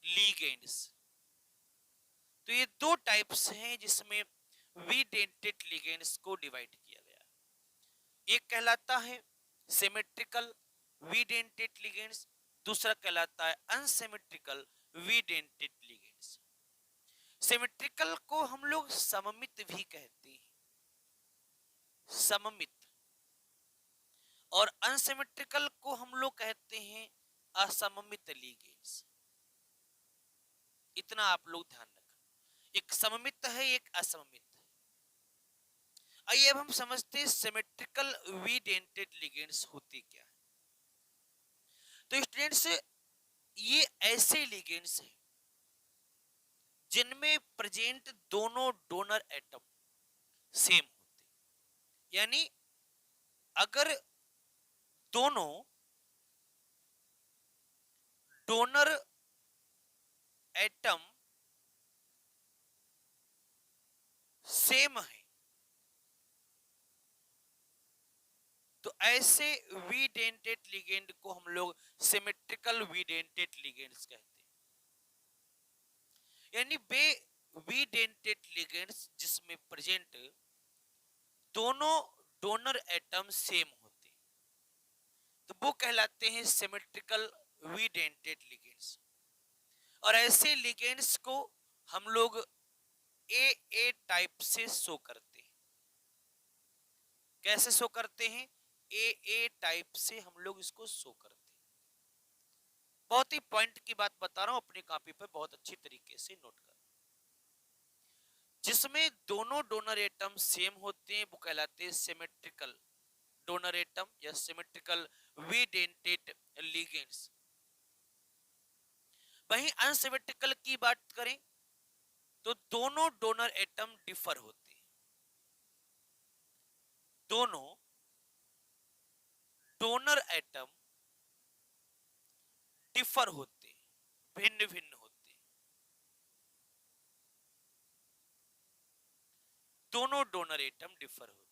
ligands. तो ये दो टाइप्स हैं जिसमें वी डेंटेड लिगेंड्स को डिवाइड किया गया। एक कहलाता है सिमेट्रिकल वी डेंटेड लिगेंड्स, दूसरा कहलाता है unsymmetrical bidentate ligands. Symmetrical को हम लोग सममित भी कहते हैं, सममित, और अनसिमेट्रिकल को हम लोग कहते हैं असममित लिगेंड्स। इतना आप लोग ध्यान रखें, एक सममित है एक असममित है। आइए अब हम समझते हैं सिमेट्रिकल वी डेंटेड लिगेंड्स होते क्या है। तो स्टूडेंट्स ये ऐसे लिगेंड्स हैं जिनमें प्रेजेंट दोनों डोनर एटम सेम होते, यानी अगर दोनों डोनर एटम सेम है तो ऐसे वी डेंटेड लिगेंड को हम लोग सिमेट्रिकल वी डेंटेड लिगेंड्स कहते हैं। यानी वे वी डेंटेड लिगेंड्स जिसमें प्रेजेंट दोनों डोनर एटम सेम होते तो वो कहलाते हैं सिमेट्रिकल वी डेंटेड लिगेंड्स। और ऐसे लिगेंड्स को हम लोग ए टाइप से शो करते हैं। कैसे शो करते हैं? ए टाइप से हम लोग इसको शो करते हैं। बहुत ही पॉइंट की बात बता रहा हूं, अपनी कॉपी पे बहुत अच्छी तरीके से नोट कर। जिसमें दोनों डोनर एटम सेम होते हैं वो कहलाते हैं सिमेट्रिकल डोनर एटम या सिमेट्रिकल वी डेंटेड लिगेंड्स। वहीं अनसिमेट्रिकल की बात करें तो दोनों डोनर एटम डिफर होते हैं, दोनों डोनर एटम डिफर होते, भिन्न भिन्न होते, दोनों डोनर एटम डिफर होते।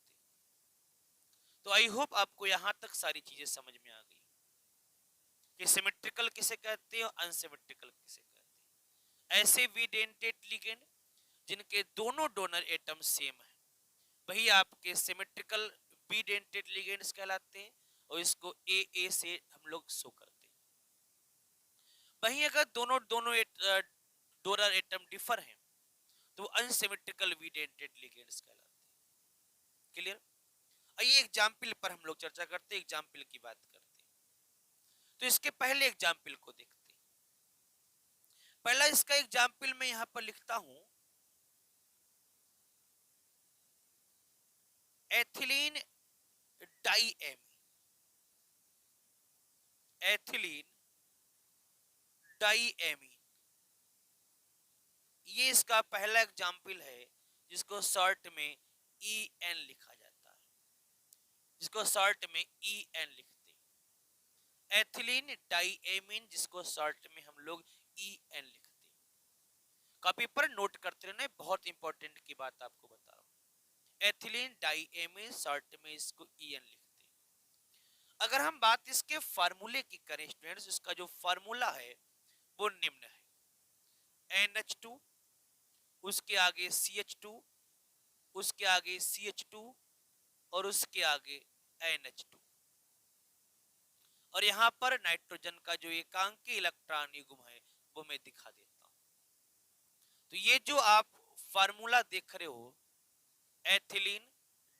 तो आई होप आपको यहां तक सारी चीजें समझ में आ गई कि सिमेट्रिकल किसे कहते हैं और अनसिमेट्रिकल किसे कहते हैं। ऐसे वी डेंटेड लिगेंड जिनके दोनों डोनर एटम सेम है वही आपके सिमेट्रिकल वी डेंटेड लिगेंड्स कहलाते हैं और इसको ए से हम लोग शो करते हैं। वहीं अगर दोनों दोनों डोनर एटम डिफर हैं तो अनसिमेट्रिकल वी डेंटेड लिगेंड्स कहलाते हैं। क्लियर? आइए एग्जाम्पल पर हम लोग चर्चा करते हैं, एग्जाम्पल की बात करते हैं। तो इसके पहले एग्जाम्पल को देखते हैं। पहला इसका एग्जाम्पल मैं यहां पर लिखता हूं एथिलीन डाइएमीन, एथिलीन डाइएमीन, ये इसका पहला एग्जाम्पल है जिसको शॉर्ट में EN लिखा जाता है, जिसको शॉर्ट में EN लिखते हैं। एथिलीन डाइएमीन जिसको शॉर्ट में हम लोग EN लिखते हैं। कॉपी पर नोट करते रहना, बहुत इंपॉर्टेंट की बात आपको बता रहा हूं। एथिलीन डाइएमीन शॉर्ट में इसको EN लिखते हैं। अगर हम बात इसके फार्मूले की करें स्टूडेंट्स, इसका जो फार्मूला है वो निम्न है NH2, उसके आगे CH2, उसके आगे CH2, और उसके आगे NH2। और यहां पर नाइट्रोजन का जो एकांकी इलेक्ट्रॉन युग्म है वो मैं दिखा देता हूं। तो ये जो आप फार्मूला देख रहे हो, एथिलीन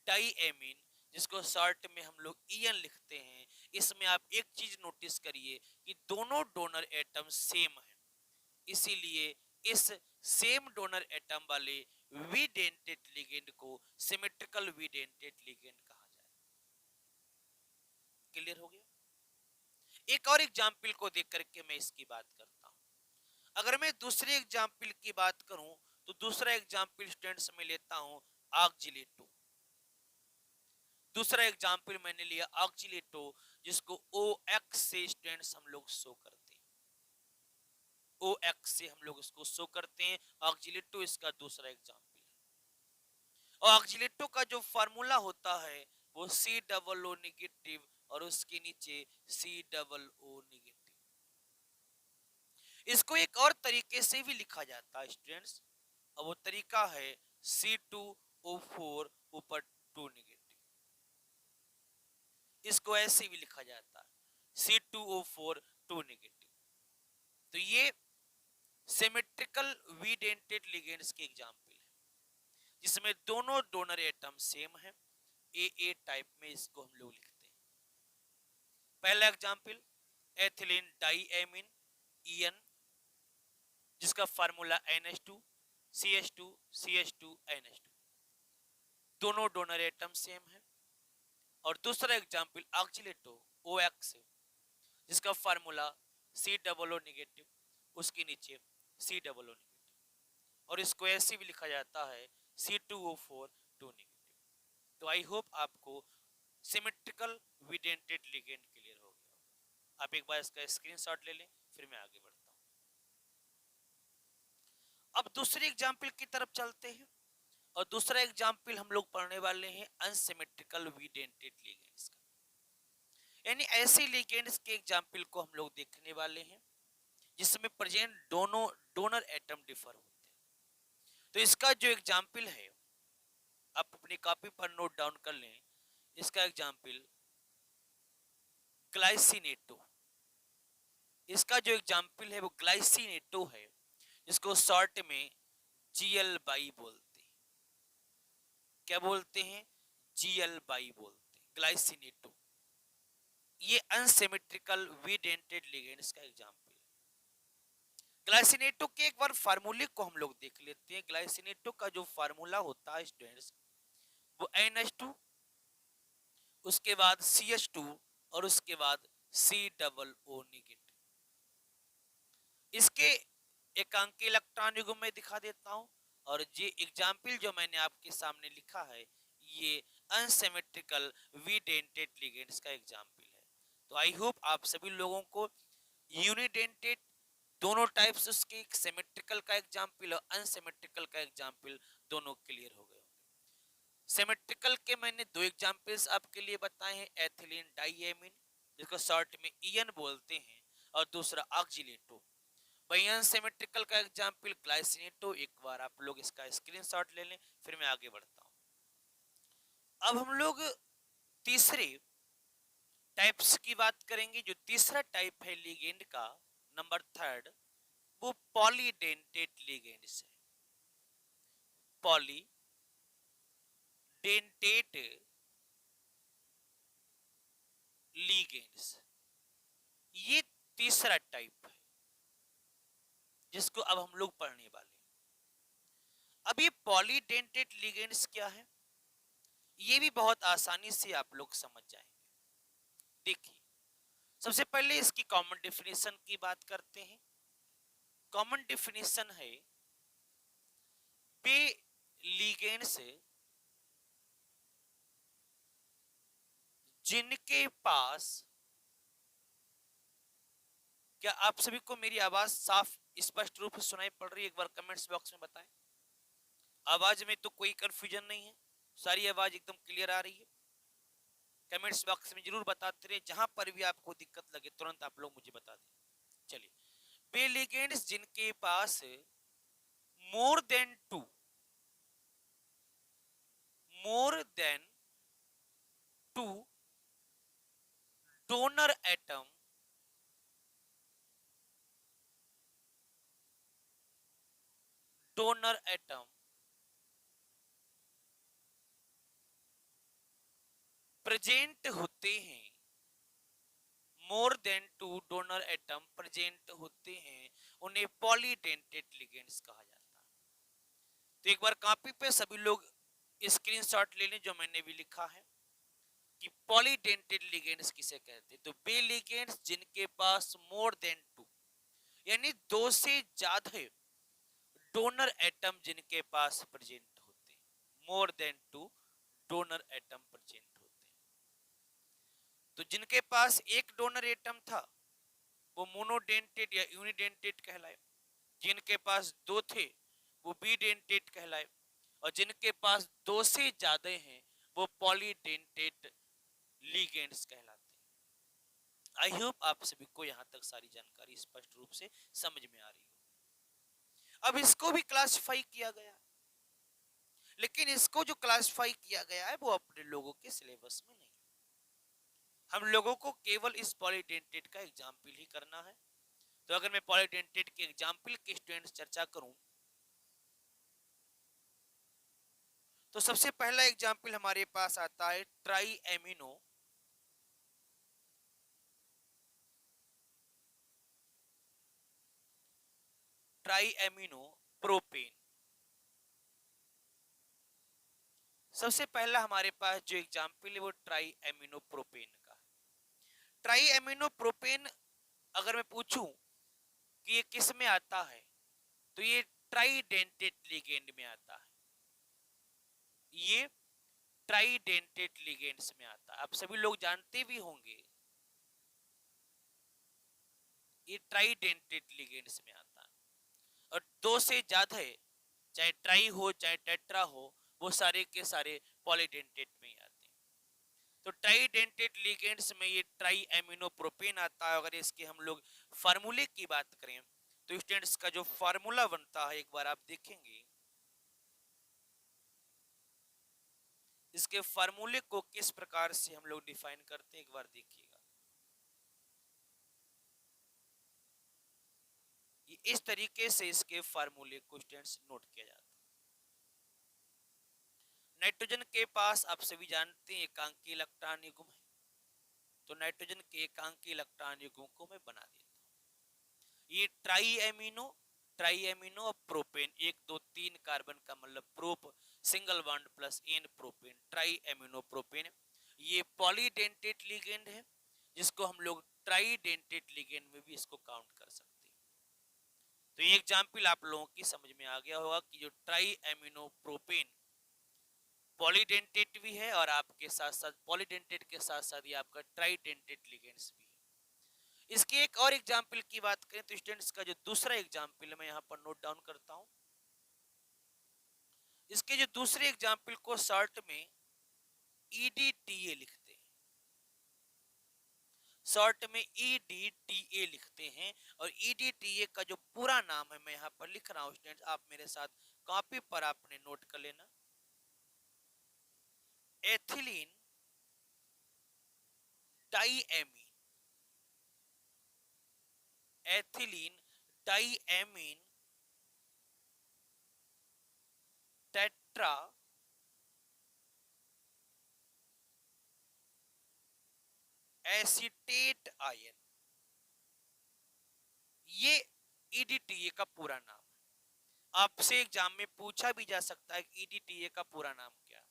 डाईएमीन, जिसको शॉर्ट में हम लोग ईएन लिखते हैं, इसमें आप एक चीज नोटिस करिए कि दोनों डोनर एटम सेम है, इसीलिए इस सेम डोनर एटम वाले विडेंटेड लिगेंड को सिमेट्रिकल विडेंटेड लिगेंड कहा जाए। क्लियर हो गया? एक और एग्जाम्पल को देख करके मैं इसकी बात करता हूं। अगर मैं दूसरे एग्जाम्पल की बात करूं तो दूसरा एग्जाम्पल स्टूडेंट्स में लेता हूं ऑक्जिलेटो। दूसरा एग्जाम्पल मैंने लिया ऑक्जिलेटो, जिसको OX से स्टूडेंट्स हम लोग शो करते हैं। OX से हम लोग इसको शो करते हैं। ऑक्जिलेटो इसका दूसरा एग्जाम्पल है। और ऑक्जिलेटो का जो फार्मूला होता है वो COO नेगेटिव और उसके नीचे COO नेगेटिव। इसको एक और तरीके से भी लिखा जाता है स्टूडेंट्स, और वो तरीका है C2O4 ऊपर 2 नेगेटिव। इसको ऐसे भी लिखा जाता है C2O4 2 नेगेटिव। तो ये सिमेट्रिकल विडेंटेड लिगेंड्स के एग्जांपल है, जिसमें दोनों डोनर एटम सेम है। AA टाइप में इसको हम लोग लिखते हैं। पहला एग्जांपल एथिलीन डाईएमीन EN, जिसका formula NH2 CH2 CH2 NH2, दोनों डोनर एटम सेम है। और दूसरा एग्जांपल ऑक्जिलेटो OX, जिसका फार्मूला COO नेगेटिव, उसके नीचे COO नेगेटिव, और इसको ऐसे भी लिखा जाता है C2O4 2 नेगेटिव। तो आई होप आपको सिमेट्रिकल विडेंटेड लिगेंड क्लियर हो गया। आप एक बार इसका स्क्रीनशॉट ले लें, फिर मैं आगे बढ़ता हूं। अब दूसरे एग्जाम्पल की तरफ चलते हैं, और दूसरा एग्जाम्पल हम लोग पढ़ने वाले हैं अनसिमेट्रिकल विडेंटेड लिगेंड्स का। यानी ऐसे लिगेंड्स के एग्जाम्पल को हम लोग देखने वाले हैं जिसमें प्रेजेंट दोनों डोनर एटम डिफर होते हैं। तो इसका जो एग्जाम्पल है आप अपनी कॉपी पर नोट डाउन कर लें। इसका एग्जाम्पल ग्लाइसिनेटो। इसका जो एग्जाम्पल है वो ग्लाइसिनेटो है, जिसको शॉर्ट में GL बाई बोलते हैं। क्या बोलते हैं? GL बाई बोलते हैं, ग्लाइसिनेटो। ये अनसिमेट्रिकल विडेंटेड लिगेंड्स का एग्जाम्पल है। ग्लाइसिनेटो के एक बार फार्मूले को हम लोग देख लेते हैं। ग्लाइसिनेटो का जो फार्मूला होता है स्टूडेंट्स वो NH2, उसके बाद CH2 और उसके बाद COO नेगेटिव। इसके एकांकी इलेक्ट्रॉन युग्म में दिखा देता हूं, और ये एग्जाम्पल जो मैंने आपके सामने लिखा है ये अनसिमेट्रिकल विडेंटेड लिगेंड्स का एग्जाम्पल है। तो आई होप आप सभी लोगों को यूनिडेंटेड दोनों टाइप्स, उसके सिमेट्रिकल का एग्जाम्पल और अनसिमेट्रिकल का एग्जाम्पल दोनों क्लियर हो गए होंगे। सिमेट्रिकल के मैंने दो एग्जाम्पल्स आपके लिए बताए हैं, एथिलीन डाईएमीन, जिसको शॉर्ट में EN बोलते हैं, और दूसरा ऑक्जिलेटो। वही अनसिमेट्रिकल का एग्जाम्पल ग्लाइसिनेटो। एक बार आप लोग इसका स्क्रीनशॉट ले लें, फिर मैं आगे बढ़ता हूं। अब हम लोग तीसरे टाइप्स की बात करेंगे। जो तीसरा टाइप है लिगेंड का, नंबर थर्ड, वो पॉलीडेंटेड लिगेंड्स है। पॉलीडेंटेड लिगेंड्स, ये तीसरा टाइप है जिसको अब हम लोग पढ़ने वाले हैं। अब ये पॉलीडेंटेड लिगेंड्स क्या है, ये भी बहुत आसानी से आप लोग समझ जाएंगे। देखिए, सबसे पहले इसकी कॉमन डेफिनेशन की बात करते हैं। कॉमन डेफिनेशन है वे लिगेंड्स जिनके पास, क्या आप सभी को मेरी आवाज साफ स्पष्ट रूप से सुनाई पड़ रही है? एक बार कमेंट्स बॉक्स में बताएं। आवाज में तो कोई कंफ्यूजन नहीं है, सारी आवाज एकदम क्लियर आ रही है? कमेंट्स बॉक्स में जरूर बताते रहे, जहां पर भी आपको दिक्कत लगे तुरंत आप लोग मुझे बता दें। चलिए, वे लिगेंड्स जिनके पास more than 2 two donor atom present होते हैं, more than two donor atom present होते हैं, उन्हें पॉलीडेंटेड लिगेंड्स कहा जाता है। तो एक बार कॉपी पे सभी लोग स्क्रीनशॉट ले लें जो मैंने भी लिखा है कि पॉलीडेंटेड लिगेंड्स किसे कहते हैं। तो वे लिगेंड्स जिनके पास मोर देन टू यानी दो से ज्यादा डोनर एटम जिनके पास प्रेजेंट होते हैं, more than two donor atom present होते हैं। तो जिनके पास एक डोनर एटम था वो मोनोडेंटेड या यूनिडेंटेड कहलाए, जिनके पास दो थे वो बीडेंटेड कहलाए, और जिनके पास दो से ज्यादा हैं वो पॉलीडेंटेड लिगेंड्स कहलाते हैं। आई होप आप सभी को यहां तक सारी जानकारी स्पष्ट रूप से समझ में आ रही हो। अब इसको भी क्लासिफाई किया गया, लेकिन इसको जो क्लासिफाई किया गया है वो अपने लोगों के सिलेबस में नहीं। हम लोगों को केवल इस पॉलीडेंटेड का एग्जाम्पल ही करना है। तो अगर मैं पॉलीडेंटेड के एग्जाम्पल की स्टूडेंट्स चर्चा करूं तो सबसे पहला एग्जाम्पल हमारे पास आता है ट्राई एमिनो प्रोपेन। सबसे पहला हमारे पास जो एग्जाम्पल है वो ट्राई एमिनो प्रोपेन का है। ट्राई एमिनो प्रोपेन अगर मैं पूछूं कि ये किस में आता है तो ये ट्राइडेंटेड लिगेंड में आता है, ये ट्राइडेंटेड लिगेंड्स में आता है। आप सभी लोग जानते भी होंगे ये ट्राइडेंटेड लिगेंड्स में आता है, और दो से ज्यादा है, चाहे ट्राई हो चाहे टेट्रा हो, वो सारे के सारे पॉलीडेंटेड में ही आते हैं। तो ट्राइडेंटेड लिगेंड्स में ये ट्राई एमिनो प्रोपेन आता है। अगर इसके हम लोग फार्मूले की बात करें तो स्टूडेंट्स का जो फार्मूला बनता है एक बार आप देखेंगे, इसके फार्मूले को किस प्रकार से हम लोग डिफाइन करते हैं एक बार देखिएगा। ये इस तरीके से इसके फार्मूले को स्टूडेंट्स नोट किया जाता है। नाइट्रोजन के पास आप सभी जानते हैं एकांकी इलेक्ट्रॉन युग्म है, तो नाइट्रोजन के एकांकी इलेक्ट्रॉन युग्म को मैं बना देता हूं। ये ट्राई एमिनो और प्रोपेन, 1 2 3 कार्बन का मतलब prop, single bond plus N propane, tri amino propane. ये पॉलीडेंटेड लिगेंड है जिसको हम लोग ट्राइडेंटेड लिगेंड में भी इसको काउंट कर सकते हैं। तो ये एग्जांपल आप लोगों की समझ में आ गया होगा कि जो ट्राई एमिनो प्रोपेन पॉलीडेंटेड भी है और आपके साथ साथ पॉलीडेंटेड के साथ साथ ये आपका ट्राइडेंटेड लिगेंड्स भी है। इसके एक और एग्जांपल की बात करें तो स्टूडेंट्स का जो दूसरा एग्जांपल है मैं यहाँ पर नोट डाउन करता हूं। इसके जो दूसरे एग्जांपल को शॉर्ट में ईडीटीए लिखते हैं, शॉर्ट में ईडीटीए लिखते हैं। और ईडीटीए का जो पूरा नाम है मैं यहाँ पर लिख रहा हूँ स्टूडेंट्स, आप मेरे साथ कॉपी पर आपने नोट कर लेना। Ethylene diamine, ethylene diamine tetra acetate ion, ये ईडीटीए का पूरा नाम है। आपसे एग्जाम में पूछा भी जा सकता है कि ईडीटीए का पूरा नाम क्या है।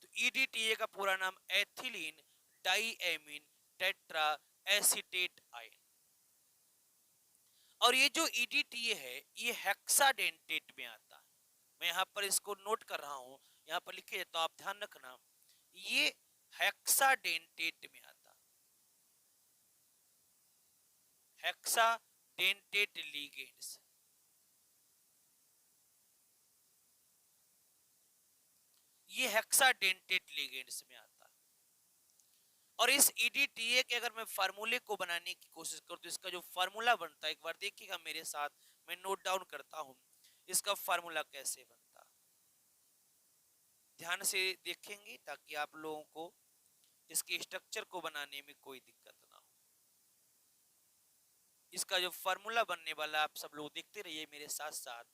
तो ईडीटीए का पूरा नाम ethylene diamine tetra acetate ion. और ये जो ईडीटीए है ये हेक्साडेंटेट में आता है। मैं यहाँ पर इसको नोट कर रहा हूं, यहाँ पर लिखे तो आप ध्यान रखना, ये हेक्साडेंटेट में आता, हेक्साडेंटेट लिगेंड्स, ये हेक्साडेंटेट लिगेंड्स में आता है। और इस ईडीटीए के अगर मैं फार्मूले को बनाने की कोशिश करूं तो इसका जो फार्मूला बनता है एक बार देखिएगा मेरे साथ, मैं नोट डाउन करता हूं इसका फार्मूला कैसे बनता, ध्यान से देखेंगे ताकि आप लोगों को इसके स्ट्रक्चर को बनाने में कोई दिक्कत ना हो। इसका जो फार्मूला बनने वाला आप सब लोग देखते रहिए मेरे साथ साथ।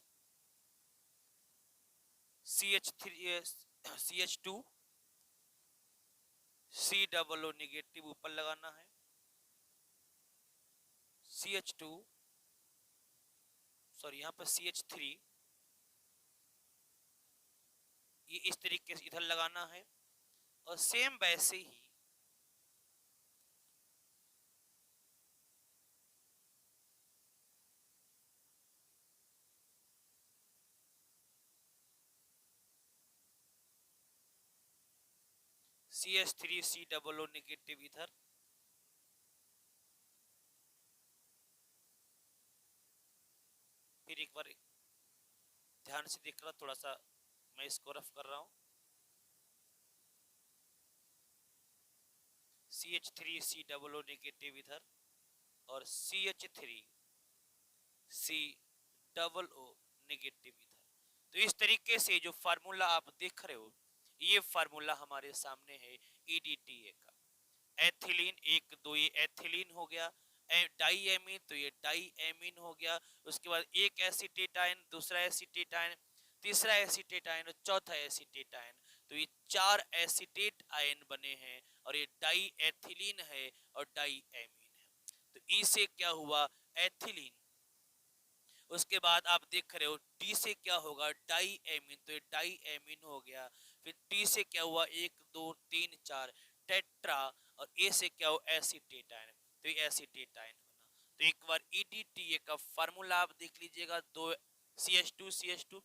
CH3 CH2 COO नेगेटिव ऊपर लगाना है, CH2 सॉरी यहाँ पर CH3 ये इस तरीके से इधर लगाना है, और सेम वैसे ही CH3 COO नेगेटिव इधर, फिर एक बार ध्यान से देख रहा, थोड़ा सा मैं इसको रफ कर रहा हूं। CH3 COO नेगेटिव इधर और CH3 COO नेगेटिव इधर। तो इस तरीके से जो फार्मूला आप देख रहे हो, ये फार्मूला हमारे सामने है EDTA का। एथिलीन एक दो, ये एथिलीन हो गया, डाई एमीन तो ये डाई एमीन हो गया, उसके बाद एक एसीटेटाइन, दूसरा एसीटेटाइन, तीसरा एसीटेटाइन और चौथा एसीटेटाइन। तो ये 4 एसीटेट आयन बने हैं और ये डाई एथिलीन है और डाई एमीन है। तो ई से क्या हुआ, एथिलीन। उसके बाद आप देख रहे हो टी से क्या होगा, डाई एमीन, तो ये डाई एमीन हो गया। फिर टी से क्या हुआ, 1 2 3 4 टेट्रा, और ए से क्या हुआ, एसीटेटाइन, तो ये एसीटेटाइन बना। तो एक बार EDTA का फार्मूला आप देख लीजिएगा, दो CH2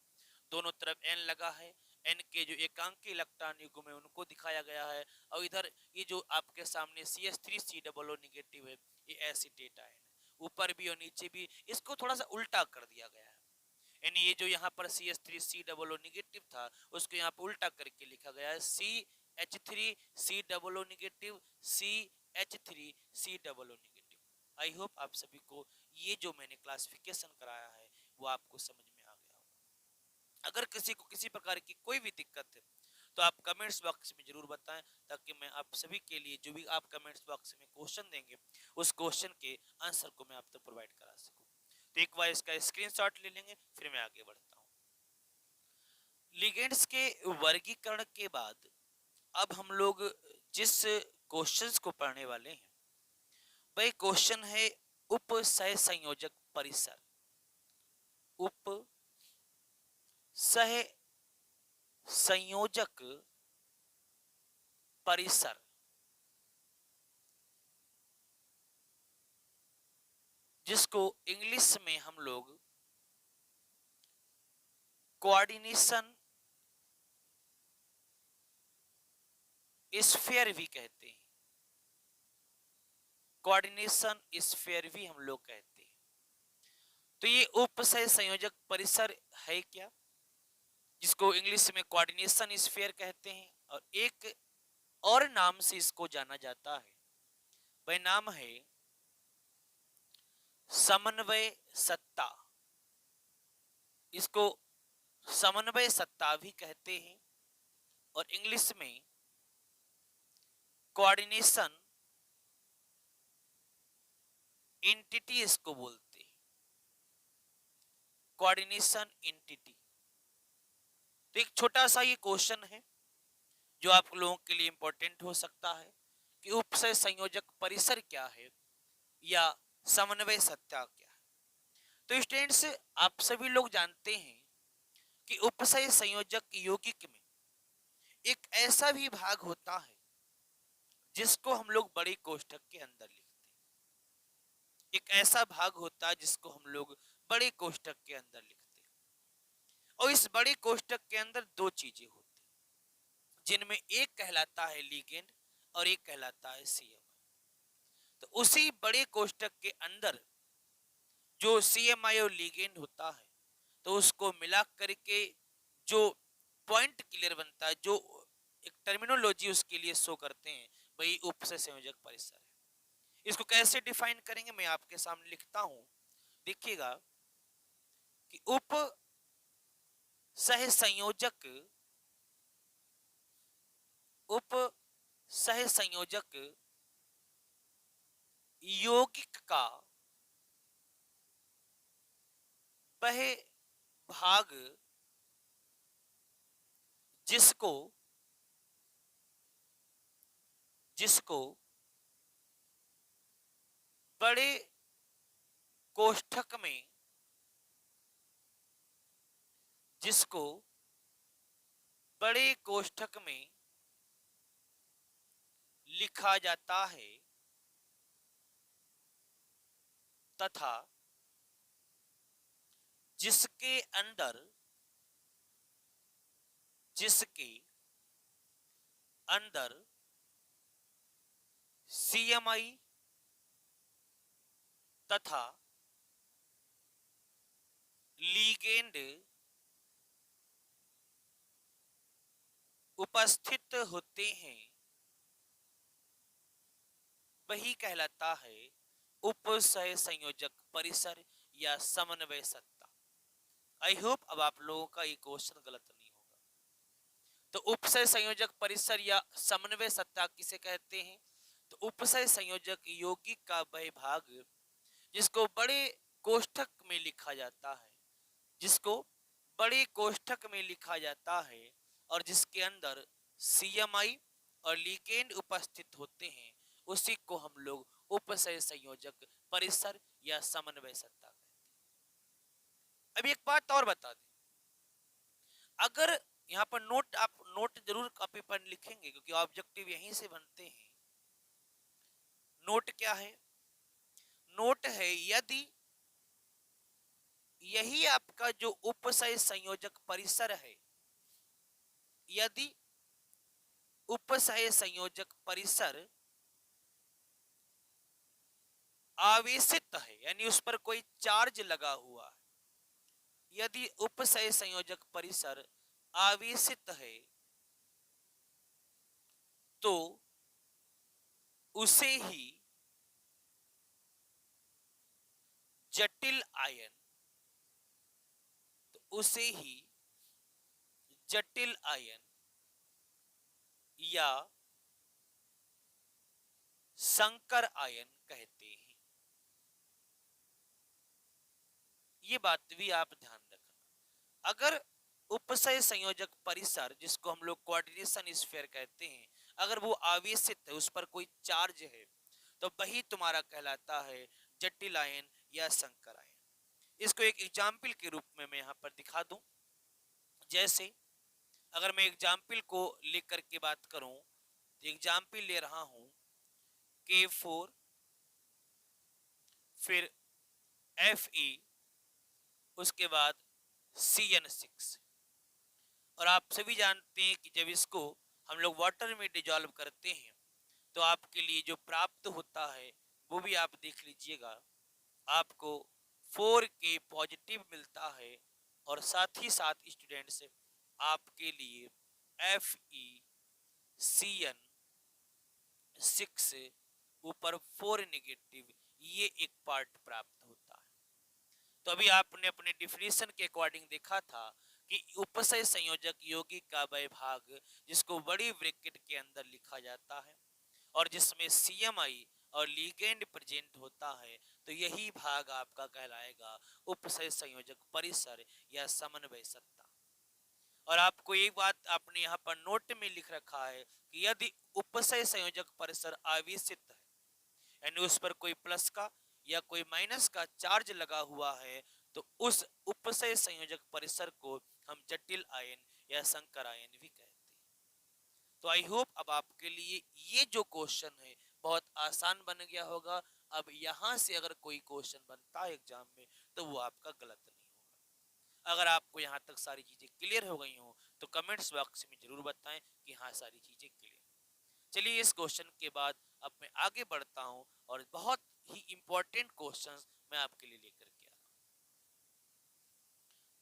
दोनों तरफ N लगा है, N के जो एकांकी इलेक्ट्रॉन युग्म है उनको दिखाया गया है, और इधर ये जो आपके सामने CH3 COO नेगेटिव है ये एसीटेटाइन, ऊपर भी और नीचे भी इसको थोड़ा सा उल्टा कर दिया गया है। यानी ये जो यहाँ पर CH3 COO नेगेटिव था उसको यहाँ पर उल्टा करके लिखा गया है CH3 COO negative CH3 COO negative. I hope आप सभी को ये जो मैंने क्लासिफिकेशन कराया है वो आपको समझ में आ गया होगा। अगर किसी को किसी प्रकार की कोई भी दिक्कत है तो आप कमेंट्स बॉक्स में जरूर बताएं, ताकि मैं आप सभी के लिए जो भी आप कमेंट्स बॉक्स में क्वेश्चन देंगे उस क्वेश्चन के आंसर को मैं आप तक प्रोवाइड करा सकूं। तो एक बार इसका स्क्रीनशॉट ले लेंगे, फिर मैं आगे बढ़ता हूं। लिगेंड्स के वर्गीकरण के बाद अब हम लोग जिस क्वेश्चंस को पढ़ने वाले हैं वह क्वेश्चन है उप सह संयोजक परिसर। उप सह संयोजक परिसर, जिसको इंग्लिश में हम लोग कोऑर्डिनेशन स्फीयर भी कहते हैं, कोऑर्डिनेशन स्फीयर भी हम लोग कहते हैं। तो ये उपसय संयोजक परिसर है क्या, जिसको इंग्लिश में कोऑर्डिनेशन स्फीयर कहते हैं, और एक और नाम से इसको जाना जाता है, वह नाम है समन्वय सत्ता। इसको समन्वय सत्ता भी कहते हैं और इंग्लिश में कोऑर्डिनेशन एंटिटी इसको बोलते हैं, कोऑर्डिनेशन एंटिटी। तो एक छोटा सा ये क्वेश्चन है जो आप लोगों के लिए इंपॉर्टेंट हो सकता है कि उपसय संयोजक परिसर क्या है या समन्वय सत्ता क्या है। तो स्टूडेंट्स आप सभी लोग जानते हैं कि उपसय संयोजक यौगिक में एक ऐसा भी भाग होता है जिसको हम लोग बड़े कोष्ठक के अंदर लिखते हैं। एक ऐसा भाग होता है जिसको हम लोग बड़े कोष्ठक के अंदर लिखते हैं, और इस बड़े कोष्ठक के अंदर दो चीजें होती हैं, जिनमें एक कहलाता है लिगेंड और एक कहलाता है CMI। तो उसी बड़े कोष्ठक के अंदर जो CMI और लिगेंड होता है, तो उसको मिला करके जो पॉइंट क्लियर बनता है, जो एक टर्मिनोलॉजी उसके लिए शो करते हैं, वही उपसय संयोजक परिसर है। इसको कैसे डिफाइन करेंगे मैं आपके सामने लिखता हूं, देखिएगा कि उप सह संयोजक, उप सह संयोजक यौगिक का वह भाग जिसको जिसको बड़े कोष्ठक में जिसको बड़े कोष्ठक में लिखा जाता है तथा जिसके अंदर सीएमआई तथा लीगेंड उपस्थित होते हैं वही कहलाता है उपसह संयोजक परिसर या समन्वय सत्ता। आई होप अब आप लोगों का ये क्वेश्चन गलत नहीं होगा। तो उपसह संयोजक परिसर या समन्वय सत्ता किसे कहते हैं? तो उपसह संयोजक यौगिक का वह भाग जिसको बड़े कोष्ठक में लिखा जाता है, जिसको बड़े कोष्ठक में लिखा जाता है और जिसके अंदर सीएमआई और लिगेंड उपस्थित होते हैं, उसी को हम लोग उपसह संयोजक परिसर या समन्वय सत्ता कहते हैं। अब एक बात और बता दें, अगर यहाँ पर आप नोट जरूर कॉपी पर लिखेंगे क्योंकि ऑब्जेक्टिव यहीं से बनते हैं। नोट क्या है? नोट है यदि यही आपका जो उपसय संयोजक परिसर है, यदि उपसय संयोजक परिसर आवेशित है यानी उस पर कोई चार्ज लगा हुआ है, यदि उपसय संयोजक परिसर आवेशित है तो उसे ही जटिल आयन या संकर आयन कहते हैं। ये बात भी आप ध्यान रखना। अगर उपसय संयोजक परिसर जिसको हम लोग कोऑर्डिनेशन स्फीयर कहते हैं, अगर वो आवेशित है, उस पर कोई चार्ज है, तो वही तुम्हारा कहलाता है जटिल आयन या संकर आयन। इसको एक एग्जाम्पल के रूप में मैं यहाँ पर दिखा दूं। जैसे अगर मैं एग्जाम्पल को लेकर के बात करूं तो एग्जाम्पल ले रहा हूं K4 फिर Fe उसके बाद CN6। और आप सभी जानते हैं कि जब इसको हम लोग वाटर में डिजॉल्व करते हैं तो आपके लिए जो प्राप्त होता है वो भी आप देख लीजिएगा, आपको 4K पॉजिटिव मिलता है और साथ ही साथ स्टूडेंट्स आपके लिए FeCN6 ऊपर 4 नेगेटिव ये एक पार्ट प्राप्त होता है। तो अभी आपने अपने डिफिनेशन के अकॉर्डिंग देखा था कि उपसय संयोजक यौगिक का वह भाग जिसको बड़ी ब्रैकेट के अंदर लिखा जाता है और जिसमें सीएमआई और लीगेंड प्रेजेंट होता है, तो यही भाग आपका कहलाएगा उपसय संयोजक परिसर या समन्वय सत्ता। और आपको एक बात आपने यहाँ पर नोट में लिख रखा है कि यदि उपसय संयोजक परिसर आवेशित है यानी उस पर कोई प्लस का या कोई माइनस का चार्ज लगा हुआ है, तो उस उपसय संयोजक परिसर को हम जटिल आयन या संकर आयन भी कहते हैं। तो आई होप अब आपके लिए ये जो क्वेश्चन है बहुत आसान बन गया होगा। अब यहां से अगर कोई क्वेश्चन बनता है एग्जाम में तो वो आपका गलत नहीं होगा। अगर आपको यहाँ तक सारी चीजें क्लियर हो गई हो तो कमेंट्स बॉक्स में जरूर बताएं कि हाँ सारी चीजें क्लियर। चलिए इस क्वेश्चन के बाद अब मैं आगे बढ़ता हूं और बहुत ही इंपॉर्टेंट क्वेश्चंस मैं आपके लिए लेकर के आ रहा हूं।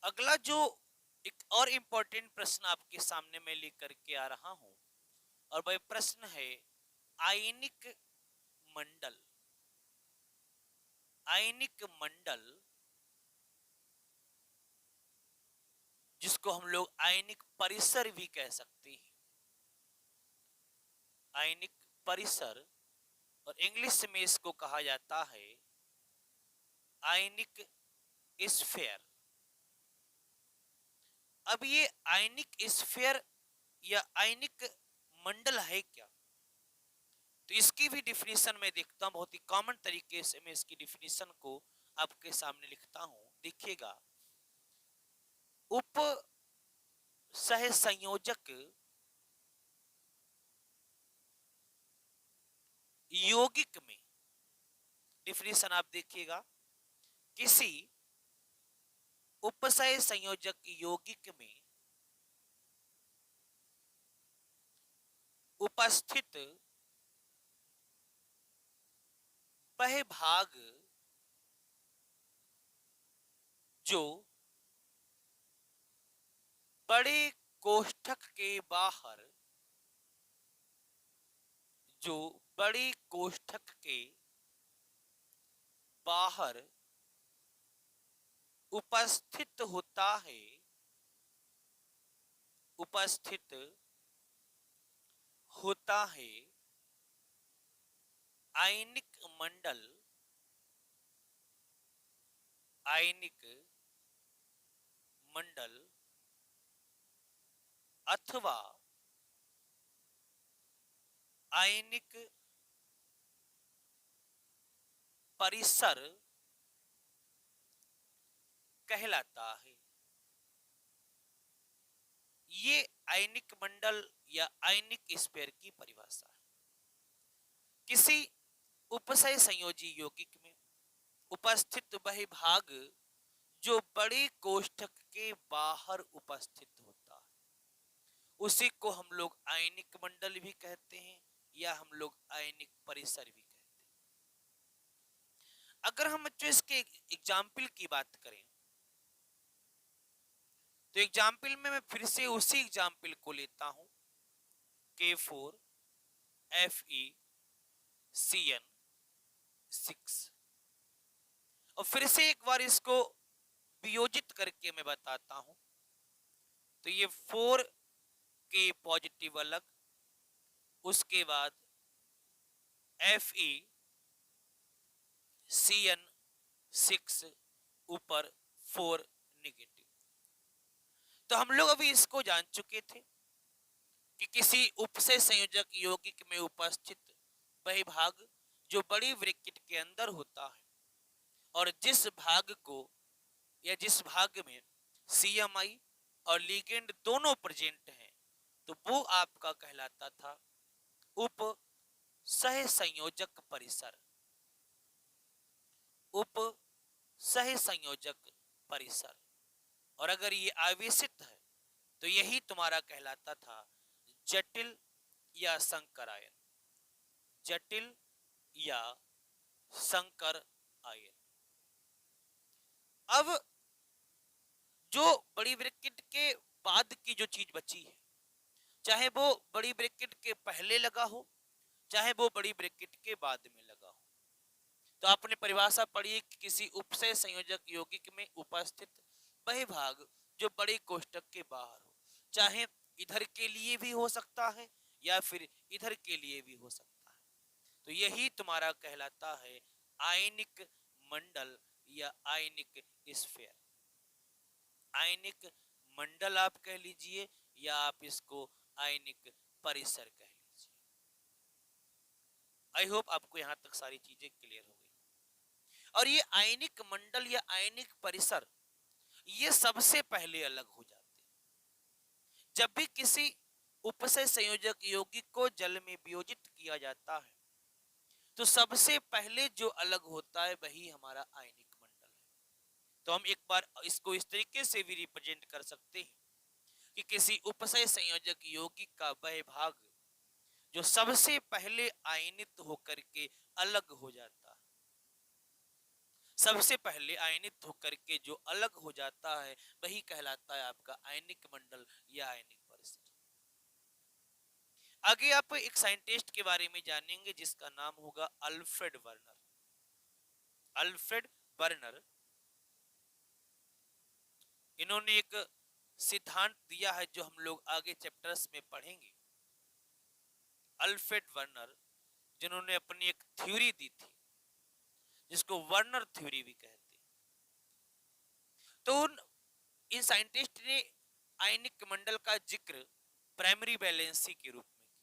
अगला जो एक और इंपॉर्टेंट प्रश्न आपके सामने मैं लेकर के आ रहा हूं और वह प्रश्न है आयनिक मंडल। आयनिक मंडल जिसको हम लोग आयनिक परिसर भी कह सकते हैं, आयनिक परिसर, और इंग्लिश में इसको कहा जाता है आयनिक स्फीयर। अब ये आयनिक स्फीयर या आयनिक मंडल है क्या? तो इसकी भी डिफिनीशन मैं देखता हूं, बहुत ही कॉमन तरीके से मैं इसकी डिफिनीशन को आपके सामने लिखता हूं, देखिएगा। उप सह संयोजक यौगिक में, डिफिनीशन आप देखिएगा, किसी उपसय संयोजक यौगिक में उपस्थित वह भाग जो बड़े कोष्ठक के बाहर, जो बड़े कोष्ठक के बाहर उपस्थित होता है, उपस्थित होता है, आयनिक मंडल, आयनिक मंडल अथवा आयनिक परिसर कहलाता है। ये आयनिक मंडल या आयनिक स्फीयर की परिभाषा है। किसी उपसय संयोजी यौगिक में उपस्थित वह भाग जो बड़े कोष्ठक के बाहर उपस्थित होता है, उसी को हम लोग आयनिक मंडल भी कहते हैं या हम लोग आयनिक परिसर भी कहते हैं। अगर हम बच्चों इसके एग्जाम्पल की बात करें, तो एग्जाम्पल में मैं फिर से उसी एग्जाम्पल को लेता हूं, K4FeCN6, और फिर से एक बार इसको वियोजित करके मैं बताता हूं। तो ये 4K पॉजिटिव अलग, उसके बाद FeCN6 ऊपर 4 नेगेटिव। तो हम लोग अभी इसको जान चुके थे कि किसी उपसय संयोजक यौगिक में उपस्थित वह भाग जो बड़ी ब्रैकेट के अंदर होता है और जिस भाग को या जिस भाग में CMI और लिगेंड दोनों प्रेजेंट हैं, तो वो आपका कहलाता था उप सह संयोजक परिसर, उप सह संयोजक परिसर। और अगर ये आवेशित है तो यही तुम्हारा कहलाता था जटिल या संकर आयन, जटिल या संकर आयन। अब जो बड़ी ब्रैकेट के बाद की जो चीज बची है, चाहे वो बड़ी ब्रैकेट के पहले लगा हो चाहे वो बड़ी ब्रैकेट के बाद में लगा हो, तो आपने परिभाषा पढ़ी कि किसी उपसय संयोजक यौगिक में उपस्थित वह भाग जो बड़े कोष्ठक के बाहर हो, चाहे इधर के लिए भी हो सकता है या फिर इधर के लिए भी हो सकता है, तो यही तुम्हारा कहलाता है आयनिक मंडल या आयनिक स्फीयर। आयनिक मंडल आप कह लीजिए या आप इसको आयनिक परिसर कह लीजिए। आई होप आपको यहां तक सारी चीजें क्लियर हो गई। और ये आयनिक मंडल या आयनिक परिसर ये सबसे पहले अलग हो जाते हैं। जब भी किसी उपसय संयोजक यौगिक को जल में वियोजित किया जाता है, तो सबसे पहले जो अलग होता है वही हमारा आयनिक मंडल है। तो हम एक बार इसको इस तरीके से भी रिप्रेजेंट कर सकते हैं कि किसी उपसय संयोजक यौगिक का वह भाग जो सबसे पहले आयनित होकर के अलग हो जाता है, सबसे पहले आयनित होकर के जो अलग हो जाता है वही कहलाता है आपका आयनिक मंडल या आयनिक परिसर। आगे आप एक साइंटिस्ट के बारे में जानेंगे जिसका नाम होगा अल्फ्रेड वर्नर। अल्फ्रेड वर्नर, इन्होंने एक सिद्धांत दिया है जो हम लोग आगे चैप्टर्स में पढ़ेंगे। अल्फ्रेड वर्नर, जिन्होंने अपनी एक थ्योरी दी थी जिसको वर्नर थ्योरी भी कहते हैं। तो इन साइंटिस्ट ने आयनिक मंडल का जिक्र प्राइमरी वैलेंसी के रूप में किया।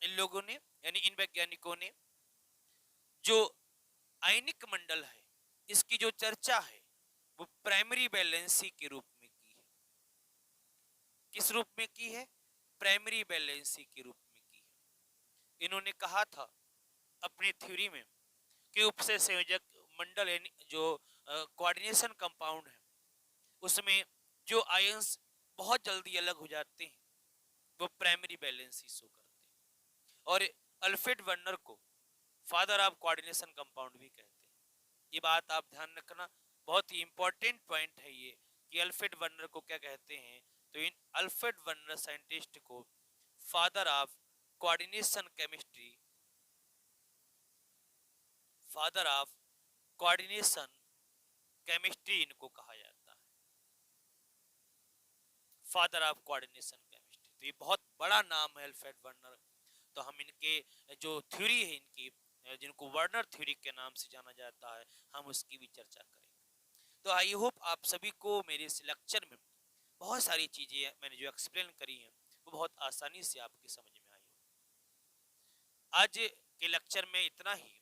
इन लोगों ने यानी इन वैज्ञानिकों ने जो आयनिक मंडल है इसकी जो चर्चा है वो प्राइमरी वैलेंसी के रूप में की है। किस रूप में की है? प्राइमरी वैलेंसी के रूप में की है। इन्होंने कहा था अपनी थ्योरी में कि उपसे संयोजक मंडल यानी जो कोऑर्डिनेशन कंपाउंड है उसमें जो आयंस बहुत जल्दी अलग हो जाते हैं वो प्राइमरी वैलेंसी शो करते हैं। और अल्फ्रेड वर्नर को फादर ऑफ कोऑर्डिनेशन कंपाउंड भी कहते हैं। ये बात आप ध्यान रखना, बहुत ही इंपॉर्टेंट पॉइंट है ये कि अल्फ्रेड वर्नर को क्या कहते हैं। तो इन अल्फ्रेड वर्नर साइंटिस्ट को father of coordination chemistry, father of coordination chemistry इनको कहा जाता है, फादर ऑफ कोऑर्डिनेशन केमिस्ट्री। तो ये बहुत बड़ा नाम है अल्फ्रेड वर्नर। तो हम इनके जो थ्योरी है इनकी, जिनको वर्नर थ्योरी के नाम से जाना जाता है, हम उसकी भी चर्चा करेंगे। तो आई होप आप सभी को मेरे इस लेक्चर में बहुत सारी चीजें मैंने जो एक्सप्लेन करी हैं वो बहुत आसानी से आपकी समझ में आई हो। आज के लेक्चर में इतना ही।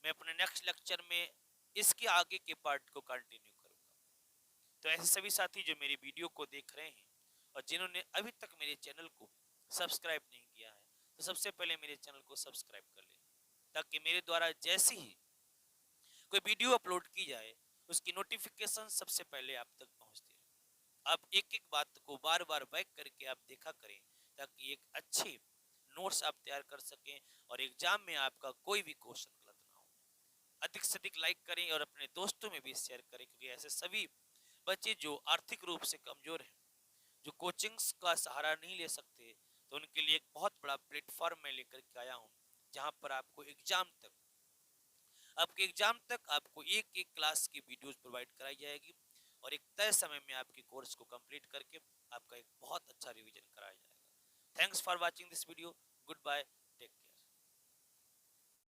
मैं अपने नेक्स्ट लेक्चर में इसके आगे के पार्ट को कंटिन्यू करूंगा। तो ऐसे सभी साथी जो मेरी वीडियो को देख रहे हैं और जिन्होंने अभी तक मेरे चैनल को सब्सक्राइब नहीं किया है तो सबसे पहले मेरे चैनल को सब्सक्राइब कर लें, ताकि मेरे द्वारा जैसे ही कोई वीडियो अपलोड की जाए उसकी नोटिफिकेशन सबसे पहले आप तक पहुंचती रहे। आप एक एक बात को बार बार बैक करके आप देखा करें, ताकि एक अच्छे नोट्स आप तैयार कर सकें और एग्जाम में आपका कोई भी क्वेश्चन गलत ना हो। अधिक से अधिक लाइक करें और अपने दोस्तों में भी शेयर करें, क्योंकि ऐसे सभी बच्चे जो आर्थिक रूप से कमजोर हैं, जो कोचिंग्स का सहारा नहीं ले सकते, तो उनके लिए एक बहुत बड़ा प्लेटफॉर्म मैं लेकर के आया हूँ, जहाँ पर आपको आपके एग्जाम तक आपको एक एक क्लास की वीडियोस प्रोवाइड कराई जाएगी और एक तय समय में आपके कोर्स को कंप्लीट करके आपका एक बहुत अच्छा रिवीजन कराया जाएगा। Thanks for watching this video. Good bye.